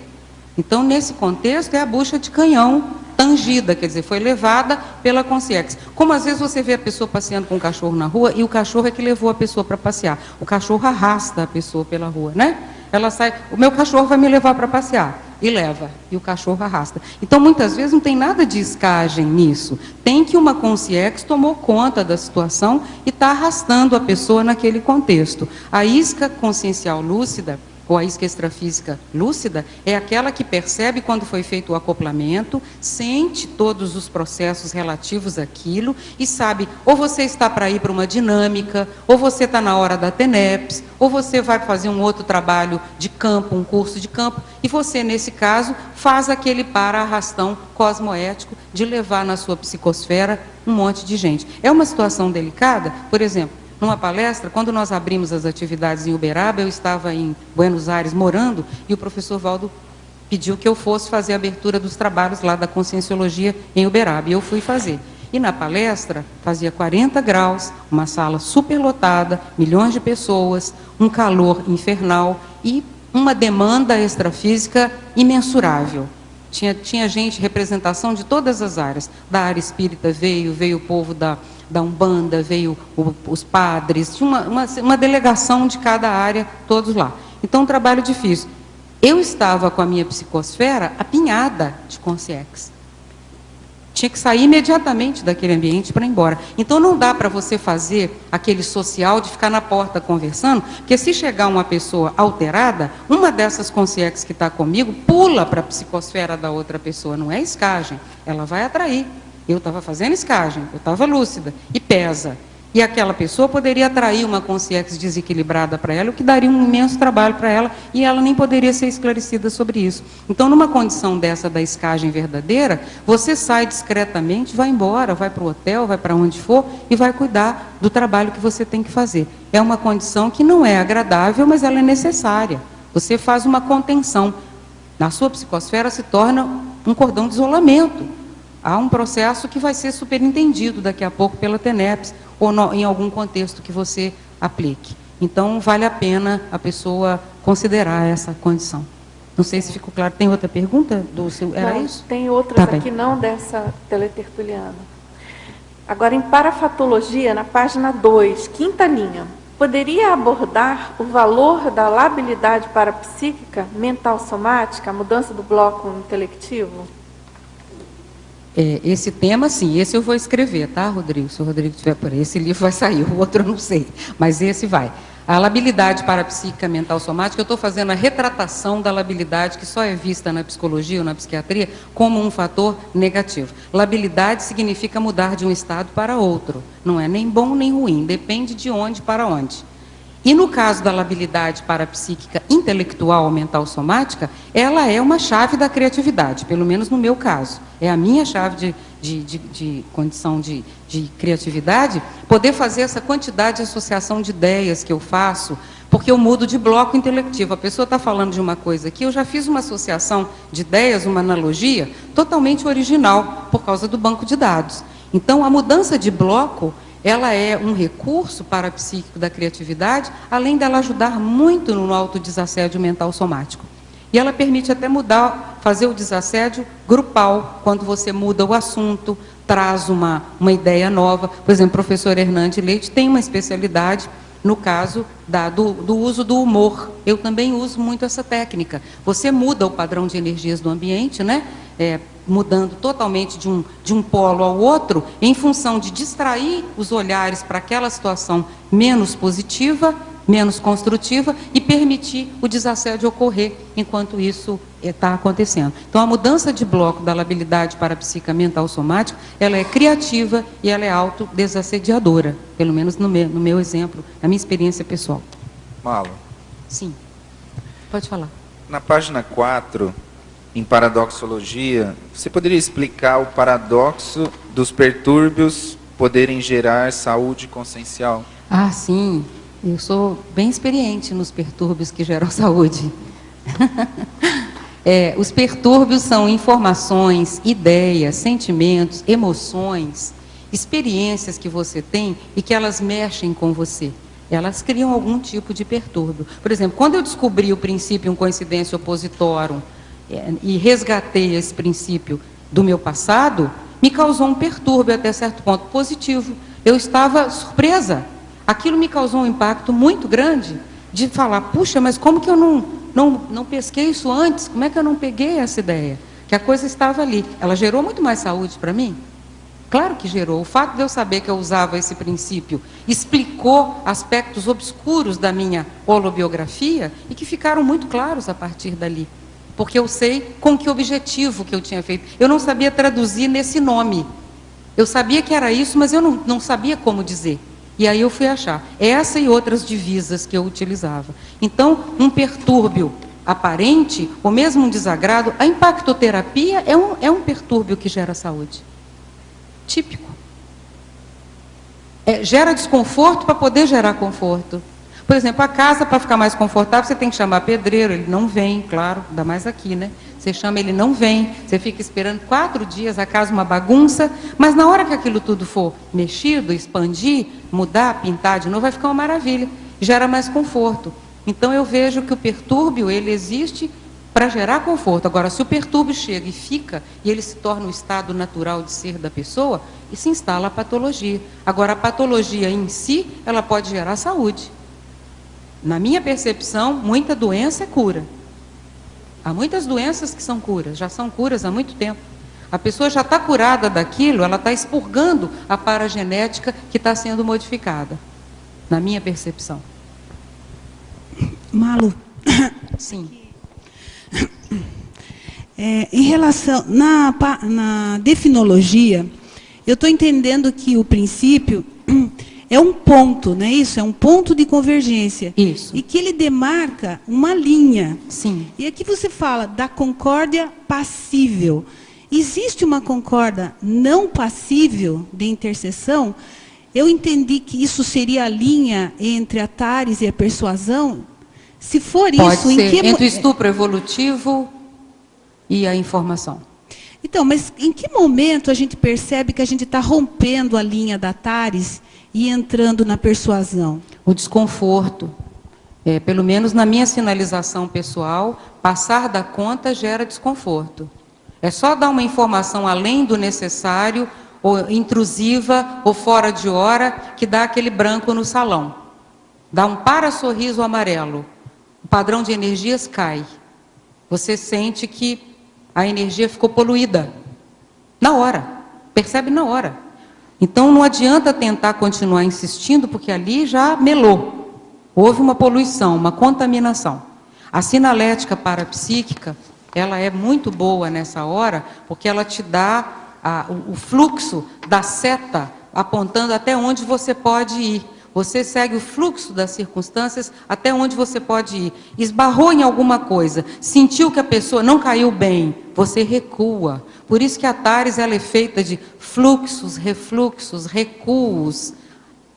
Então, nesse contexto, é a bucha de canhão tangida, quer dizer, foi levada pela consciex. Como às vezes você vê a pessoa passeando com um cachorro na rua e o cachorro é que levou a pessoa para passear. O cachorro arrasta a pessoa pela rua, né? Ela sai, o meu cachorro vai me levar para passear. E leva, e o cachorro arrasta. Então, muitas vezes, não tem nada de escagem nisso. Tem que uma consciex tomou conta da situação e está arrastando a pessoa naquele contexto. A isca consciencial lúcida, ou a isca extrafísica lúcida, é aquela que percebe quando foi feito o acoplamento, sente todos os processos relativos àquilo e sabe, ou você está para ir para uma dinâmica, ou você está na hora da TENEPS, ou você vai fazer um outro trabalho de campo, um curso de campo, e você, nesse caso, faz aquele para-arrastão cosmoético de levar na sua psicosfera um monte de gente. É uma situação delicada, por exemplo, numa palestra, quando nós abrimos as atividades em Uberaba, eu estava em Buenos Aires morando, e o professor Valdo pediu que eu fosse fazer a abertura dos trabalhos lá da conscienciologia em Uberaba, e eu fui fazer. E na palestra, fazia 40 graus, uma sala superlotada, milhões de pessoas, um calor infernal e uma demanda extrafísica imensurável. Tinha gente, representação de todas as áreas. Da área espírita veio o povo da Umbanda, veio os padres, tinha uma delegação de cada área, todos lá. Então, um trabalho difícil. Eu estava com a minha psicosfera apinhada de consciex. Tinha que sair imediatamente daquele ambiente para ir embora. Então, não dá para você fazer aquele social de ficar na porta conversando, porque se chegar uma pessoa alterada, uma dessas consciex que está comigo pula para a psicosfera da outra pessoa. Não é escagem, ela vai atrair. Eu estava fazendo escagem, eu estava lúcida, e pesa. E aquela pessoa poderia atrair uma consciex desequilibrada para ela, o que daria um imenso trabalho para ela, e ela nem poderia ser esclarecida sobre isso. Então, numa condição dessa da escagem verdadeira, você sai discretamente, vai embora, vai para o hotel, vai para onde for, e vai cuidar do trabalho que você tem que fazer. É uma condição que não é agradável, mas ela é necessária. Você faz uma contenção. Na sua psicosfera se torna um cordão de isolamento. Há um processo que vai ser superintendido daqui a pouco pela TENEPS, ou em algum contexto que você aplique. Então, vale a pena a pessoa considerar essa condição. Não sei se ficou claro. Tem outra pergunta? Era não, isso? Tem outras aqui, não dessa teletertuliana. Agora, em parafatologia, na página 2, quinta linha, poderia abordar o valor da labilidade parapsíquica, mental somática, a mudança do bloco intelectivo? Esse tema, sim, esse eu vou escrever, tá, Rodrigo? Se o Rodrigo estiver por aí, esse livro vai sair, o outro eu não sei, mas esse vai. A labilidade parapsíquica mental somática, eu estou fazendo a retratação da labilidade que só é vista na psicologia ou na psiquiatria como um fator negativo. Labilidade significa mudar de um estado para outro. Não é nem bom nem ruim, depende de onde para onde. E no caso da labilidade parapsíquica intelectual ou mental somática, ela é uma chave da criatividade, pelo menos no meu caso. É a minha chave de condição de criatividade, poder fazer essa quantidade de associação de ideias que eu faço, porque eu mudo de bloco intelectivo. A pessoa está falando de uma coisa aqui, eu já fiz uma associação de ideias, uma analogia, totalmente original, por causa do banco de dados. Então, a mudança de bloco, ela é um recurso parapsíquico da criatividade, além dela ajudar muito no autodesassédio mental somático. E ela permite até mudar, fazer o desassédio grupal, quando você muda o assunto, traz uma ideia nova. Por exemplo, o professor Hernande Leite tem uma especialidade no caso do uso do humor. Eu também uso muito essa técnica. Você muda o padrão de energias do ambiente, né? Mudando totalmente de um polo ao outro, em função de distrair os olhares para aquela situação menos positiva, menos construtiva, e permitir o desassédio ocorrer enquanto isso está acontecendo. Então, a mudança de bloco da labilidade parapsíquica mental somática, ela é criativa e ela é autodesassediadora, pelo menos no meu exemplo, na minha experiência pessoal. Malo. Sim. Pode falar. Na página 4, em paradoxologia, você poderia explicar o paradoxo dos pertúrbios poderem gerar saúde consciencial? Ah, sim. Eu sou bem experiente nos pertúrbios que geram saúde. Os pertúrbios são informações, ideias, sentimentos, emoções, experiências que você tem e que elas mexem com você. Elas criam algum tipo de pertúrbio. Por exemplo, quando eu descobri o princípio coincidência oppositorum e resgatei esse princípio do meu passado, me causou um pertúrbio até certo ponto positivo. Eu estava surpresa. Aquilo me causou um impacto muito grande de falar, puxa, mas como que eu não pesquei isso antes? Como é que eu não peguei essa ideia? Que a coisa estava ali. Ela gerou muito mais saúde para mim? Claro que gerou. O fato de eu saber que eu usava esse princípio explicou aspectos obscuros da minha holobiografia e que ficaram muito claros a partir dali. Porque eu sei com que objetivo que eu tinha feito. Eu não sabia traduzir nesse nome. Eu sabia que era isso, mas eu não sabia como dizer. E aí eu fui achar essa e outras divisas que eu utilizava. Então, um pertúrbio aparente, ou mesmo um desagrado, a impactoterapia é um pertúrbio que gera saúde. Típico. Gera desconforto para poder gerar conforto. Por exemplo, a casa, para ficar mais confortável, você tem que chamar pedreiro, ele não vem, claro, ainda mais aqui, né? Você chama, ele não vem, você fica esperando 4 dias, a casa uma bagunça, mas na hora que aquilo tudo for mexido, expandir, mudar, pintar de novo, vai ficar uma maravilha, gera mais conforto. Então eu vejo que o pertúrbio, ele existe para gerar conforto. Agora, se o pertúrbio chega e fica, e ele se torna o estado natural de ser da pessoa, e se instala a patologia. Agora, a patologia em si, ela pode gerar saúde. Na minha percepção, muita doença é cura. Há muitas doenças que são curas, já são curas há muito tempo. A pessoa já está curada daquilo, ela está expurgando a paragenética que está sendo modificada. Na minha percepção. Malu. Sim. Em relação, na definologia, eu estou entendendo que o princípio é um ponto, não é isso? É um ponto de convergência. Isso. E que ele demarca uma linha. Sim. E aqui você fala da concórdia passível. Existe uma concórdia não passível de interseção? Eu entendi que isso seria a linha entre a Tares e a persuasão. Se for Pode isso, ser, em que entre o estupro evolutivo e a informação. Então, mas em que momento a gente percebe que a gente está rompendo a linha da Tares e entrando na persuasão? O desconforto. Pelo menos na minha sinalização pessoal, passar da conta gera desconforto. É só dar uma informação além do necessário, ou intrusiva, ou fora de hora, que dá aquele branco no salão. Dá um para-sorriso amarelo. O padrão de energias cai. Você sente que a energia ficou poluída. Na hora. Percebe na hora. Então, não adianta tentar continuar insistindo, porque ali já melou. Houve uma poluição, uma contaminação. A sinalética parapsíquica, ela é muito boa nessa hora, porque ela te dá o fluxo da seta apontando até onde você pode ir. Você segue o fluxo das circunstâncias até onde você pode ir. Esbarrou em alguma coisa, sentiu que a pessoa não caiu bem, você recua. Por isso que a TARES ela é feita de fluxos, refluxos, recuos,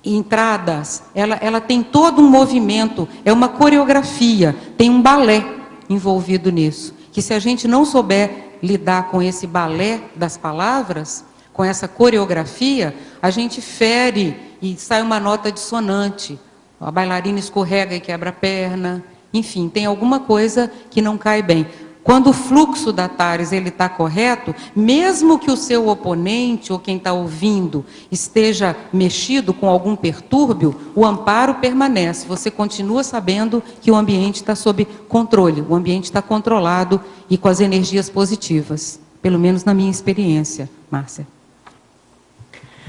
entradas. Ela tem todo um movimento, é uma coreografia, tem um balé envolvido nisso. Que se a gente não souber lidar com esse balé das palavras, com essa coreografia, a gente fere e sai uma nota dissonante. A bailarina escorrega e quebra a perna. Enfim, tem alguma coisa que não cai bem. Quando o fluxo da TARES está correto, mesmo que o seu oponente ou quem está ouvindo esteja mexido com algum pertúrbio, o amparo permanece. Você continua sabendo que o ambiente está sob controle, o ambiente está controlado e com as energias positivas. Pelo menos na minha experiência, Márcia.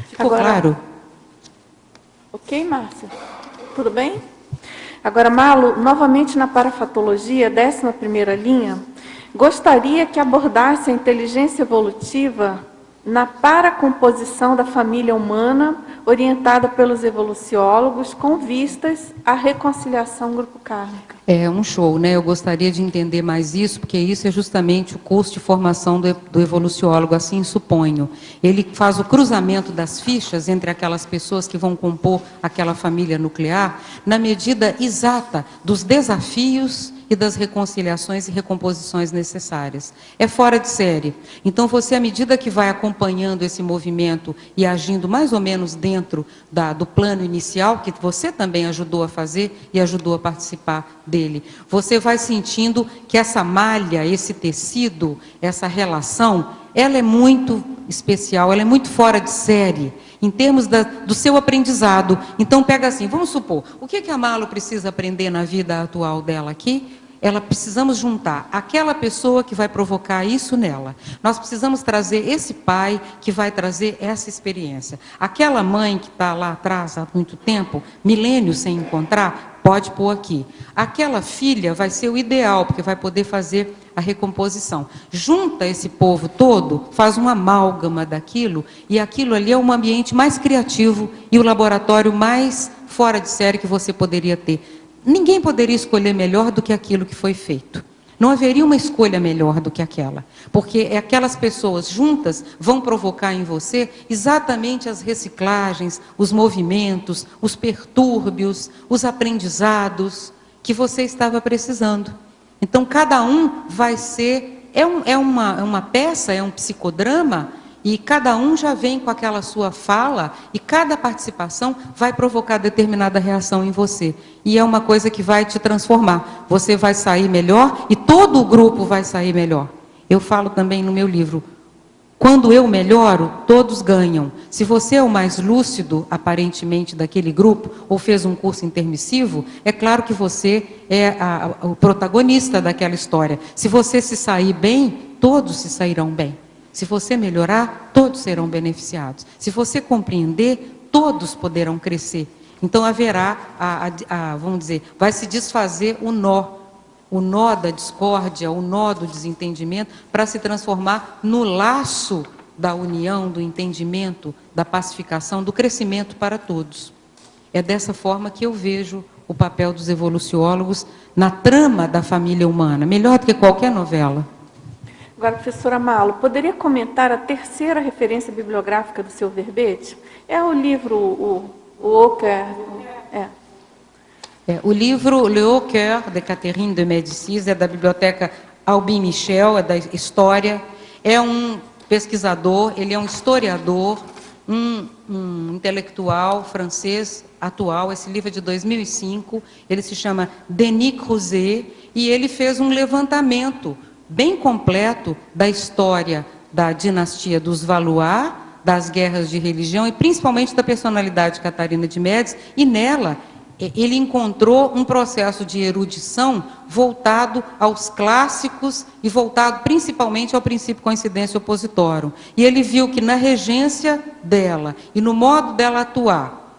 Ficou claro? Ok, Márcia? Tudo bem? Agora, Malu, novamente na parafatologia, 11ª linha, gostaria que abordasse a inteligência evolutiva na paracomposição da família humana, orientada pelos evoluciólogos, com vistas à reconciliação grupo kármica. É um show, né? Eu gostaria de entender mais isso, porque isso é justamente o curso de formação do evoluciólogo, assim suponho. Ele faz o cruzamento das fichas entre aquelas pessoas que vão compor aquela família nuclear, na medida exata dos desafios e das reconciliações e recomposições necessárias. É fora de série. Então, você, à medida que vai acompanhando esse movimento e agindo mais ou menos dentro do plano inicial, que você também ajudou a fazer e ajudou a participar dele, você vai sentindo que essa malha, esse tecido, essa relação, ela é muito especial, ela é muito fora de série, em termos do seu aprendizado. Então, pega assim, vamos supor, o que a Malu precisa aprender na vida atual dela aqui? Precisamos juntar aquela pessoa que vai provocar isso nela. Nós precisamos trazer esse pai que vai trazer essa experiência. Aquela mãe que está lá atrás há muito tempo, milênios sem encontrar, pode pôr aqui. Aquela filha vai ser o ideal, porque vai poder fazer a recomposição. Junta esse povo todo, faz uma amálgama daquilo, e aquilo ali é um ambiente mais criativo e o laboratório mais fora de série que você poderia ter. Ninguém poderia escolher melhor do que aquilo que foi feito. Não haveria uma escolha melhor do que aquela. Porque aquelas pessoas juntas vão provocar em você exatamente as reciclagens, os movimentos, os pertúrbios, os aprendizados que você estava precisando. Então, cada um vai ser... É uma peça, é um psicodrama, e cada um já vem com aquela sua fala, e cada participação vai provocar determinada reação em você. E é uma coisa que vai te transformar. Você vai sair melhor e todo o grupo vai sair melhor. Eu falo também no meu livro, quando eu melhoro, todos ganham. Se você é o mais lúcido, aparentemente, daquele grupo, ou fez um curso intermissivo, é claro que você é o protagonista daquela história. Se você se sair bem, todos se sairão bem. Se você melhorar, todos serão beneficiados. Se você compreender, todos poderão crescer. Então haverá, vamos dizer, vai se desfazer o nó da discórdia, o nó do desentendimento, para se transformar no laço da união, do entendimento, da pacificação, do crescimento para todos. É dessa forma que eu vejo o papel dos evoluciólogos na trama da família humana, melhor do que qualquer novela. Agora, professora Malu, poderia comentar a terceira referência bibliográfica do seu verbete? É o livro, o Ocker... O livro Le Haut Cœur, de Catherine de Médicis, é da biblioteca Albin Michel, é da História. É um pesquisador, ele é um historiador, um intelectual francês atual. Esse livro é de 2005, ele se chama Denis Crouzet, e ele fez um levantamento bem completo da história da dinastia dos Valois, das guerras de religião e principalmente da personalidade Catarina de Médicis, e nela ele encontrou um processo de erudição voltado aos clássicos e voltado principalmente ao princípio coincidência oppositórum. E ele viu que na regência dela e no modo dela atuar,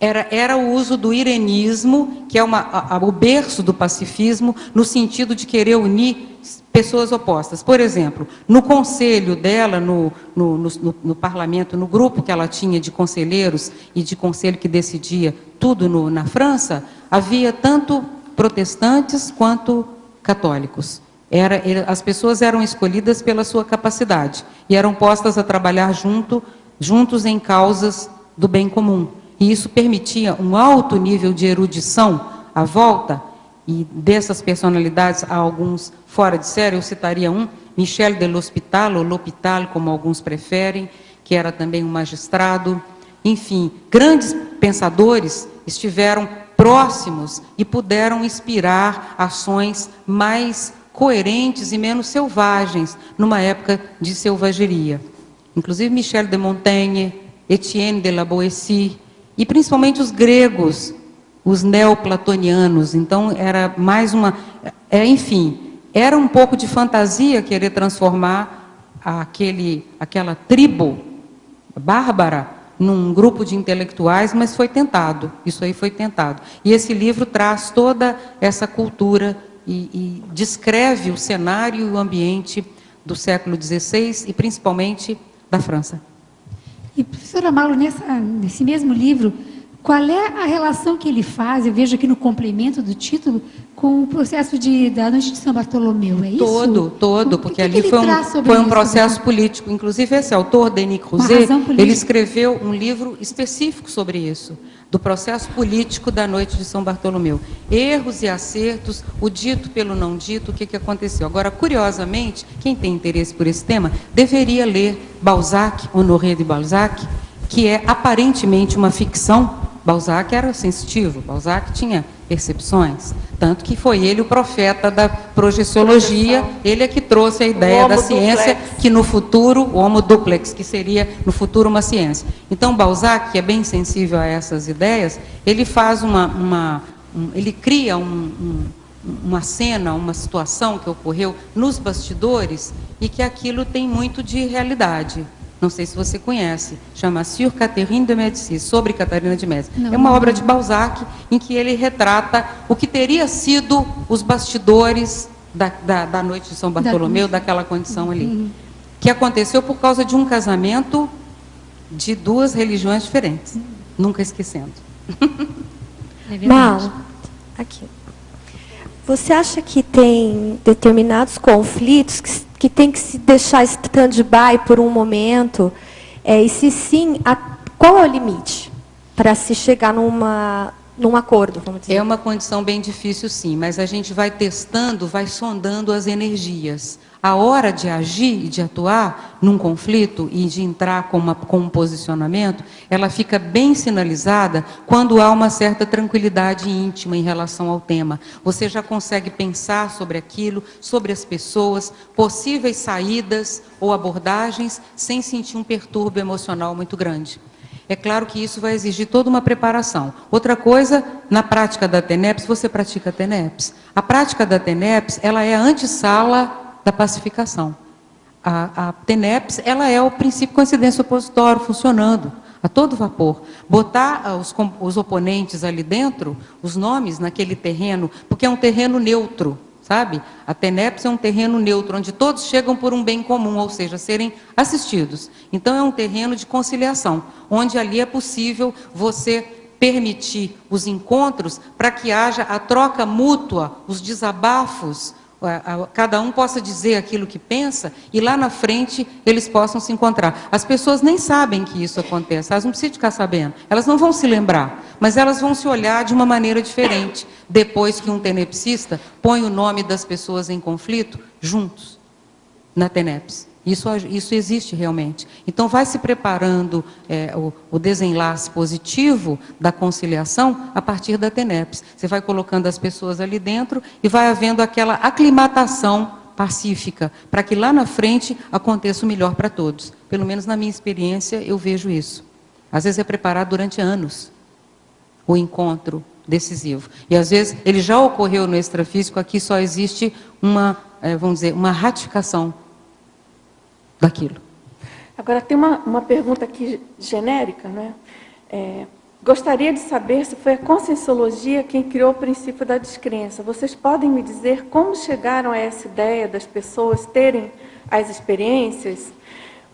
Era o uso do irenismo, que é o berço do pacifismo, no sentido de querer unir pessoas opostas. Por exemplo, no conselho dela, no parlamento, no grupo que ela tinha de conselheiros e de conselho que decidia tudo na França, havia tanto protestantes quanto católicos. As pessoas eram escolhidas pela sua capacidade e eram postas a trabalhar juntos em causas do bem comum. E isso permitia um alto nível de erudição à volta, e dessas personalidades há alguns fora de série. Eu citaria Michel de l'Hospital, ou L'Hôpital, como alguns preferem, que era também um magistrado. Enfim, grandes pensadores estiveram próximos e puderam inspirar ações mais coerentes e menos selvagens, numa época de selvageria. Inclusive Michel de Montaigne, Etienne de la Boétie, e principalmente os gregos, os neoplatonianos. Então, era mais enfim, era um pouco de fantasia querer transformar aquela tribo bárbara num grupo de intelectuais, mas foi tentado, isso aí foi tentado. E esse livro traz toda essa cultura e descreve o cenário e o ambiente do século XVI e principalmente da França. E, professora Marlo, nesse mesmo livro, qual é a relação que ele faz, eu vejo aqui no complemento do título, com o processo da Noite de São Bartolomeu, é isso? Todo, porque ali foi um processo político. Inclusive, esse autor, Denis Crouzet, ele escreveu um livro específico sobre isso, do processo político da Noite de São Bartolomeu. Erros e acertos, o dito pelo não dito, o que aconteceu. Agora, curiosamente, quem tem interesse por esse tema, deveria ler Balzac, Honoré de Balzac, que é aparentemente uma ficção. Balzac era sensitivo, Balzac tinha percepções, tanto que foi ele o profeta da projeciologia, ele é que trouxe a ideia da ciência, que no futuro, o homo duplex, que seria no futuro uma ciência. Então Balzac, que é bem sensível a essas ideias, ele faz ele cria uma cena, uma situação que ocorreu nos bastidores e que aquilo tem muito de realidade. Não sei se você conhece, chama Sur Catherine de Médicis, sobre Catarina de Médicis. É uma obra de Balzac em que ele retrata o que teria sido os bastidores da Noite de São Bartolomeu, daquela condição ali. Que aconteceu por causa de um casamento de duas religiões diferentes. Nunca esquecendo. Mal, aqui. Você acha que tem determinados conflitos que tem que se deixar stand-by por um momento? E se sim, qual é o limite para se chegar num acordo, vamos dizer? É uma condição bem difícil, sim, mas a gente vai testando, vai sondando as energias. A hora de agir e de atuar num conflito e de entrar com um posicionamento, ela fica bem sinalizada quando há uma certa tranquilidade íntima em relação ao tema. Você já consegue pensar sobre aquilo, sobre as pessoas, possíveis saídas ou abordagens, sem sentir um perturbo emocional muito grande. É claro que isso vai exigir toda uma preparação. Outra coisa, na prática da TENEPS, você pratica a TENEPS. A prática da TENEPS, ela é a antessala da pacificação. A TENEPS, ela é o princípio coincidência opositório funcionando a todo vapor. Botar os oponentes ali dentro, os nomes naquele terreno, porque é um terreno neutro, sabe? A TENEPS é um terreno neutro, onde todos chegam por um bem comum, ou seja, serem assistidos. Então é um terreno de conciliação, onde ali é possível você permitir os encontros para que haja a troca mútua, os desabafos, cada um possa dizer aquilo que pensa e lá na frente eles possam se encontrar. As pessoas nem sabem que isso acontece, elas não precisam ficar sabendo, elas não vão se lembrar, mas elas vão se olhar de uma maneira diferente depois que um tenepsista põe o nome das pessoas em conflito juntos na TENEPS. Isso existe realmente. Então, vai se preparando o desenlace positivo da conciliação a partir da TENEPS. Você vai colocando as pessoas ali dentro e vai havendo aquela aclimatação pacífica, para que lá na frente aconteça o melhor para todos. Pelo menos na minha experiência, eu vejo isso. Às vezes é preparado durante anos o encontro decisivo. E às vezes ele já ocorreu no extrafísico, aqui só existe vamos dizer, uma ratificação daquilo. Agora, tem uma pergunta aqui genérica, né? Gostaria de saber se foi a Conscienciologia quem criou o princípio da descrença. Vocês podem me dizer como chegaram a essa ideia das pessoas terem as experiências?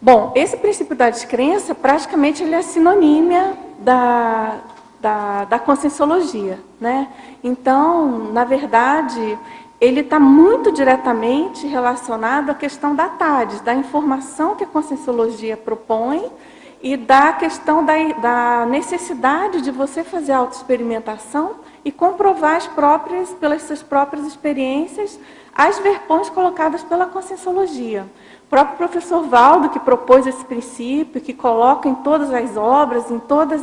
Bom, esse princípio da descrença, praticamente, ele é sinonímia da Conscienciologia, né? Então, na verdade, ele está muito diretamente relacionado à questão da TADES, da informação que a Conscienciologia propõe e da questão da necessidade de você fazer autoexperimentação e comprovar pelas suas próprias experiências, as verpões colocadas pela Conscienciologia. O próprio professor Valdo, que propôs esse princípio, que coloca em todas as obras, em todas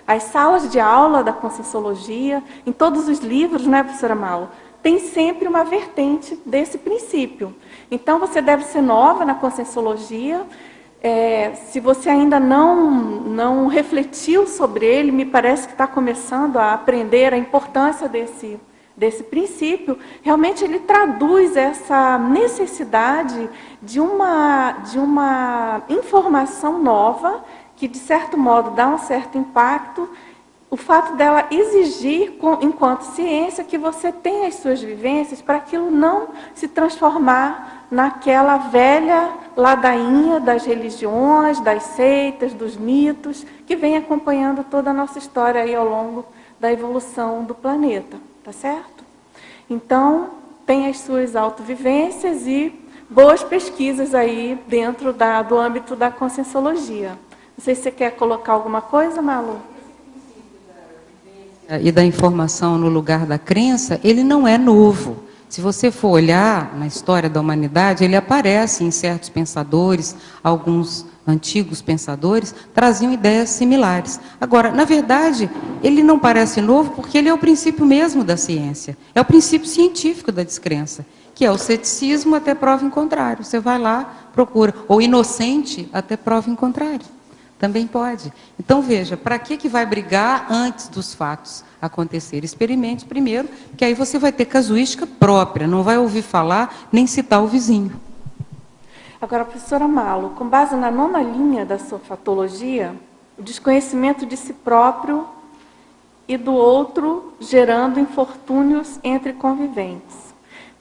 as salas de aula da Conscienciologia, em todos os livros, né, professora Malo? Tem sempre uma vertente desse princípio. Então, você deve ser nova na Conscienciologia. Se você ainda não refletiu sobre ele, me parece que está começando a aprender a importância desse princípio. Realmente, ele traduz essa necessidade de uma informação nova, que, de certo modo, dá um certo impacto. O fato dela exigir, enquanto ciência, que você tenha as suas vivências para aquilo não se transformar naquela velha ladainha das religiões, das seitas, dos mitos, que vem acompanhando toda a nossa história aí ao longo da evolução do planeta, tá certo? Então, tem as suas autovivências e boas pesquisas aí dentro do âmbito da Conscienciologia. Não sei se você quer colocar alguma coisa, Malu? E da informação no lugar da crença, ele não é novo. Se você for olhar na história da humanidade, ele aparece em certos pensadores, alguns antigos pensadores traziam ideias similares. Agora, na verdade, ele não parece novo porque ele é o princípio mesmo da ciência. É o princípio científico da descrença, que é o ceticismo até prova em contrário. Você vai lá, procura. Ou inocente até prova em contrário. Também pode. Então, veja, para que vai brigar antes dos fatos acontecerem? Experimente primeiro, que aí você vai ter casuística própria, não vai ouvir falar nem citar o vizinho. Agora, professora Malo, com base na 9ª linha da sofatologia, o desconhecimento de si próprio e do outro gerando infortúnios entre conviventes.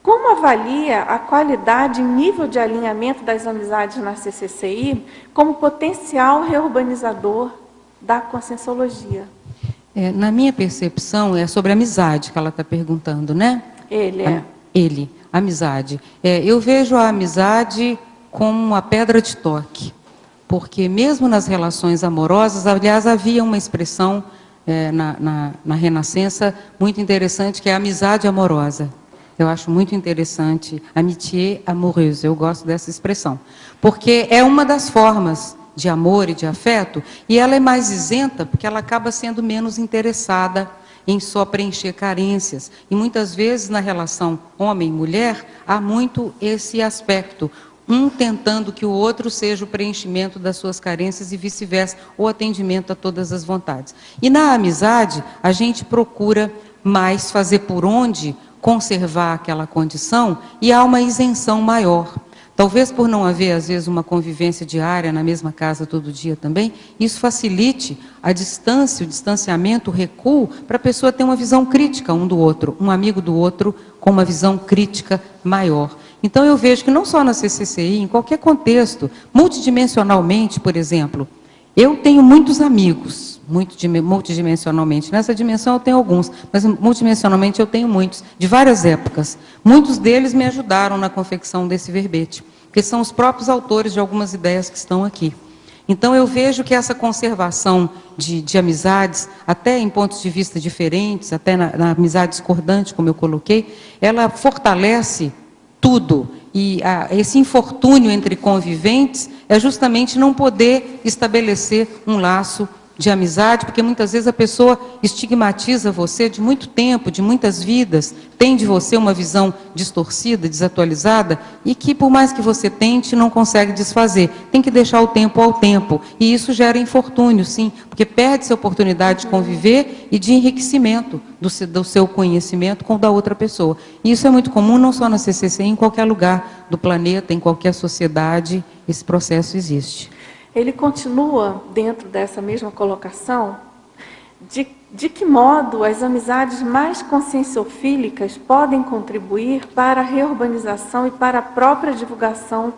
Como avalia a qualidade e nível de alinhamento das amizades na CCCI como potencial reurbanizador da Conscienciologia? Na minha percepção, é sobre amizade que ela está perguntando, né? Ele, amizade. Eu vejo a amizade como uma pedra de toque, porque mesmo nas relações amorosas, aliás, havia uma expressão na Renascença muito interessante, que é a amizade amorosa. Eu acho muito interessante, amitié amoureuse, eu gosto dessa expressão, porque é uma das formas de amor e de afeto, e ela é mais isenta porque ela acaba sendo menos interessada em só preencher carências. E muitas vezes na relação homem-mulher há muito esse aspecto, um tentando que o outro seja o preenchimento das suas carências e vice-versa, o atendimento a todas as vontades. E na amizade, a gente procura mais fazer por onde conservar aquela condição e há uma isenção maior. Talvez por não haver, às vezes, uma convivência diária na mesma casa todo dia também, isso facilite a distância, o distanciamento, o recuo, para a pessoa ter uma visão crítica um do outro, um amigo do outro com uma visão crítica maior. Então eu vejo que não só na CCCI, em qualquer contexto, multidimensionalmente, por exemplo, eu tenho muitos amigos, multidimensionalmente. Nessa dimensão eu tenho alguns, mas multidimensionalmente eu tenho muitos, de várias épocas. Muitos deles me ajudaram na confecção desse verbete, porque são os próprios autores de algumas ideias que estão aqui. Então eu vejo que essa conservação de amizades, até em pontos de vista diferentes, até na amizade discordante, como eu coloquei, ela fortalece tudo. E esse infortúnio entre conviventes é justamente não poder estabelecer um laço de amizade, porque muitas vezes a pessoa estigmatiza você de muito tempo, de muitas vidas, tem de você uma visão distorcida, desatualizada, e que por mais que você tente, não consegue desfazer. Tem que deixar o tempo ao tempo. E isso gera infortúnio, sim, porque perde-se a oportunidade de conviver e de enriquecimento do seu conhecimento com o da outra pessoa. E isso é muito comum, não só na CCCI, em qualquer lugar do planeta, em qualquer sociedade, esse processo existe. Ele continua dentro dessa mesma colocação, de que modo as amizades mais conscienciofílicas podem contribuir para a reurbanização e para a própria divulgação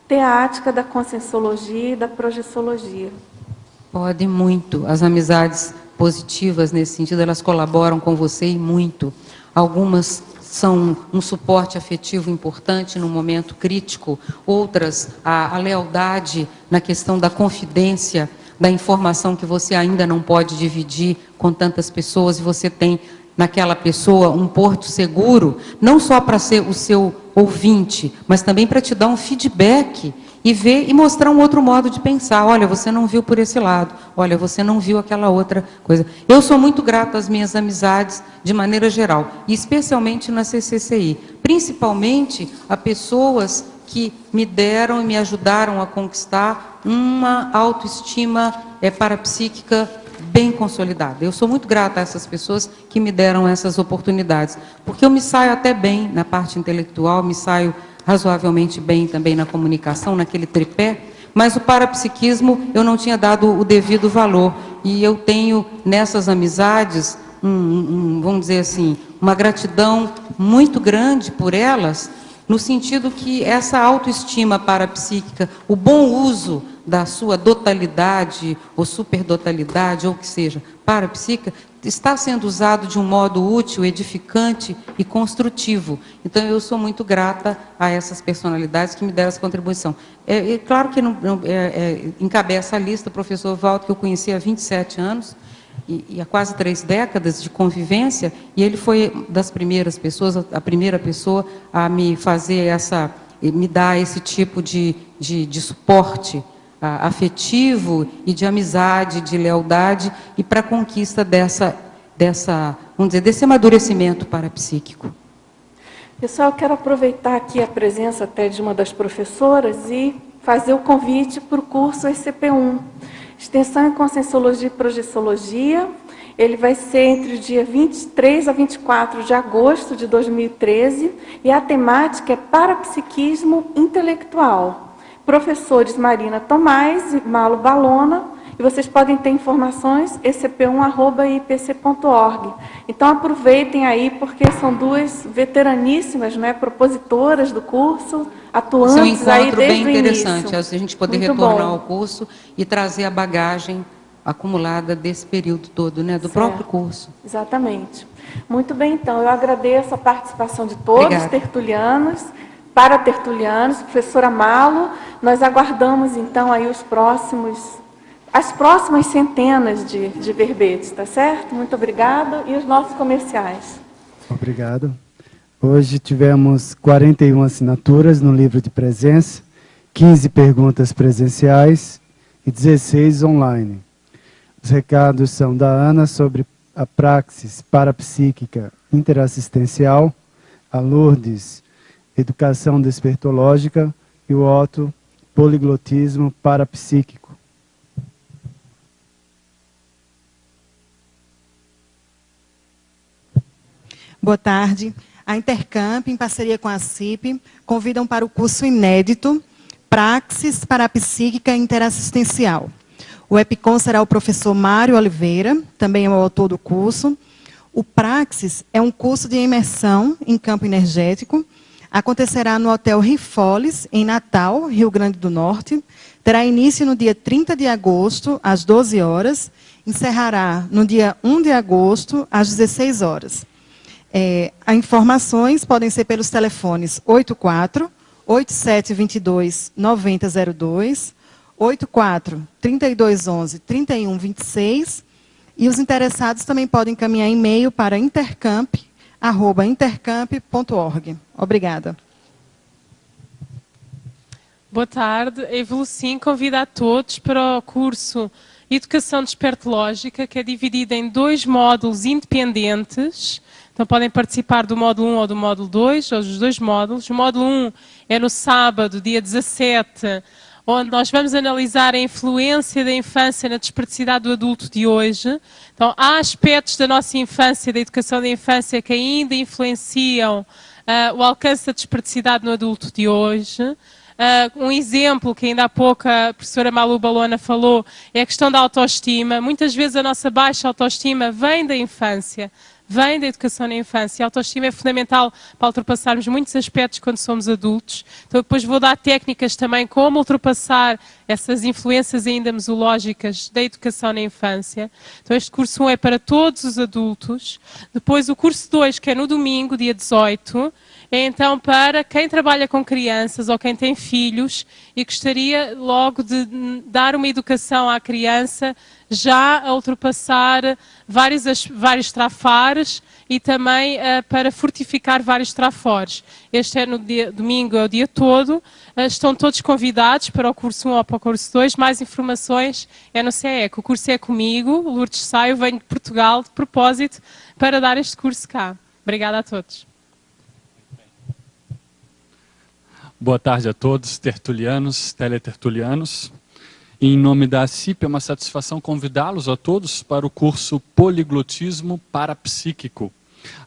teática da conscienciologia e da projeciologia? Pode muito. As amizades positivas, nesse sentido, elas colaboram com você e muito. Algumas são um suporte afetivo importante num momento crítico, outras, a lealdade na questão da confidência, da informação que você ainda não pode dividir com tantas pessoas, e você tem naquela pessoa um porto seguro, não só para ser o seu ouvinte, mas também para te dar um feedback e ver e mostrar um outro modo de pensar. Olha, você não viu por esse lado, olha, você não viu aquela outra coisa. Eu sou muito grata às minhas amizades de maneira geral, e especialmente na CCCI, principalmente a pessoas que me deram e me ajudaram a conquistar uma autoestima parapsíquica bem consolidada. Eu sou muito grata a essas pessoas que me deram essas oportunidades, porque eu me saio até bem na parte intelectual, me saio razoavelmente bem também na comunicação, naquele tripé, mas o parapsiquismo eu não tinha dado o devido valor, e eu tenho nessas amizades, vamos dizer assim, uma gratidão muito grande por elas, no sentido que essa autoestima parapsíquica, o bom uso da sua dotalidade, ou superdotalidade, ou o que seja, parapsíquica, está sendo usado de um modo útil, edificante e construtivo. Então, eu sou muito grata a essas personalidades que me deram essa contribuição. Claro que encabeça a lista o professor Walter, que eu conheci há 27 anos, e há quase 3 décadas de convivência, e ele foi das primeiras pessoas, a primeira pessoa a me fazer me dar esse tipo de suporte afetivo e de amizade, de lealdade, e para a conquista vamos dizer, desse amadurecimento parapsíquico. Pessoal, eu quero aproveitar aqui a presença até de uma das professoras e fazer o convite para o curso SCP-1, Extensão em Conscienciologia e Projeciologia. Ele vai ser entre o dia 23 a 24 de agosto de 2013, e a temática é Parapsiquismo Intelectual. Professores Marina Tomás e Malo Balona, e vocês podem ter informações scp1@ipc.org. Então aproveitem aí, porque são duas veteraníssimas, né, propositoras do curso, atuantes aí desde o início. É um encontro bem interessante, a gente poder retornar ao curso e trazer a bagagem acumulada desse período todo, né, do próprio curso. Exatamente. Muito bem, então, eu agradeço a participação de todos os tertulianos, paratertulianos, professora Malo. Nós aguardamos, então, aí as próximas centenas de verbetes, tá certo? Muito obrigada. E os nossos comerciais. Obrigado. Hoje tivemos 41 assinaturas no livro de presença, 15 perguntas presenciais e 16 online. Os recados são da Ana sobre a praxis parapsíquica interassistencial, a Lourdes, educação despertológica, e o Otto, poliglotismo parapsíquico. Boa tarde. A Intercamp, em parceria com a CIP, convidam para o curso inédito Praxis Parapsíquica Interassistencial. O EPICOM será o professor Mário Oliveira, também é o autor do curso. O Praxis é um curso de imersão em campo energético. Acontecerá no Hotel Rifoles, em Natal, Rio Grande do Norte. Terá início no dia 30 de agosto, às 12 horas. Encerrará no dia 1 de agosto, às 16 horas. As informações podem ser pelos telefones 84-8722-9002, 84-3211-3126, e os interessados também podem encaminhar e-mail para intercamp@intercamp.org. Obrigada. Boa tarde. A Evolucim convida a todos para o curso Educação Despertológica, que é dividido em 2 módulos independentes. Então podem participar do módulo 1 ou do módulo 2, ou dos 2 módulos. O módulo 1 é no sábado, dia 17, onde nós vamos analisar a influência da infância na desperticidade do adulto de hoje. Então, há aspectos da nossa infância, da educação da infância, que ainda influenciam o alcance da desperticidade no adulto de hoje. Um exemplo que ainda há pouco a professora Malu Balona falou é a questão da autoestima. Muitas vezes a nossa baixa autoestima vem da infância, vem da educação na infância. A autoestima é fundamental para ultrapassarmos muitos aspectos quando somos adultos. Então depois vou dar técnicas também como ultrapassar essas influências ainda mesológicas da educação na infância. Então este curso 1 é para todos os adultos. Depois o curso 2, que é no domingo, dia 18, é então para quem trabalha com crianças ou quem tem filhos e gostaria logo de dar uma educação à criança já a ultrapassar vários trafares e também para fortificar vários trafores. Este é no dia, domingo, é o dia todo. Estão todos convidados para o curso 1 ou para o curso 2. Mais informações é no CEEC. O curso é comigo, Lourdes Saio, venho de Portugal de propósito para dar este curso cá. Obrigada a todos. Boa tarde a todos, tertulianos, teletertulianos. Em nome da CIP, é uma satisfação convidá-los a todos para o curso Poliglotismo Parapsíquico.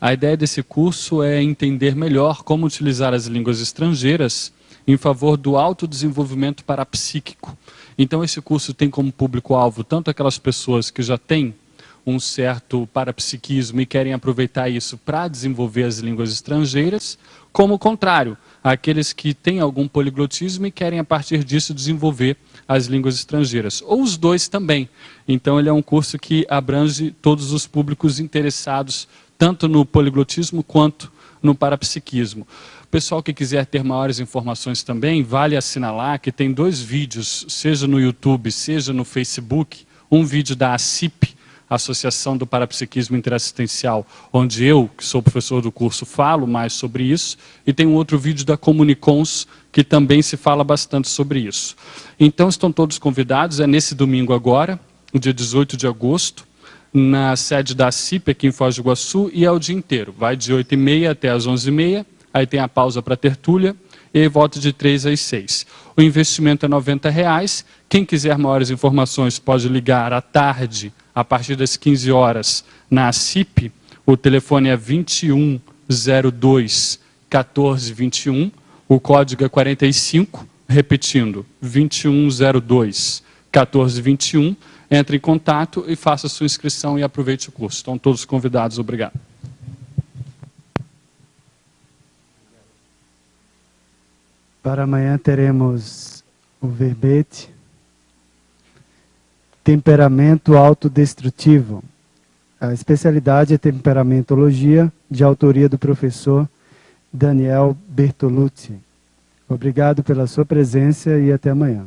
A ideia desse curso é entender melhor como utilizar as línguas estrangeiras em favor do autodesenvolvimento parapsíquico. Então, esse curso tem como público-alvo tanto aquelas pessoas que já têm um certo parapsiquismo e querem aproveitar isso para desenvolver as línguas estrangeiras, como o contrário, aqueles que têm algum poliglotismo e querem a partir disso desenvolver as línguas estrangeiras, ou os dois também. Então ele é um curso que abrange todos os públicos interessados, tanto no poliglotismo quanto no parapsiquismo. O pessoal que quiser ter maiores informações também, vale assinalar que tem 2 vídeos, seja no YouTube, seja no Facebook, um vídeo da ACIP, Associação do Parapsiquismo Interassistencial, onde eu, que sou professor do curso, falo mais sobre isso, e tem um outro vídeo da Comunicons, que também se fala bastante sobre isso. Então estão todos convidados, é nesse domingo agora, o dia 18 de agosto, na sede da CIP aqui em Foz do Iguaçu, e é o dia inteiro, vai de 8h30 até as 11h30, aí tem a pausa para tertúlia, e volta de 3 às 6. O investimento é R$90. Quem quiser maiores informações pode ligar à tarde, a partir das 15 horas, na CIP. O telefone é 2102-1421, o código é 45, repetindo, 2102-1421. Entre em contato e faça sua inscrição e aproveite o curso. Estão todos convidados. Obrigado. Para amanhã teremos o verbete Temperamento Autodestrutivo. A especialidade é Temperamentologia, de autoria do professor Daniel Bertolucci. Obrigado pela sua presença e até amanhã.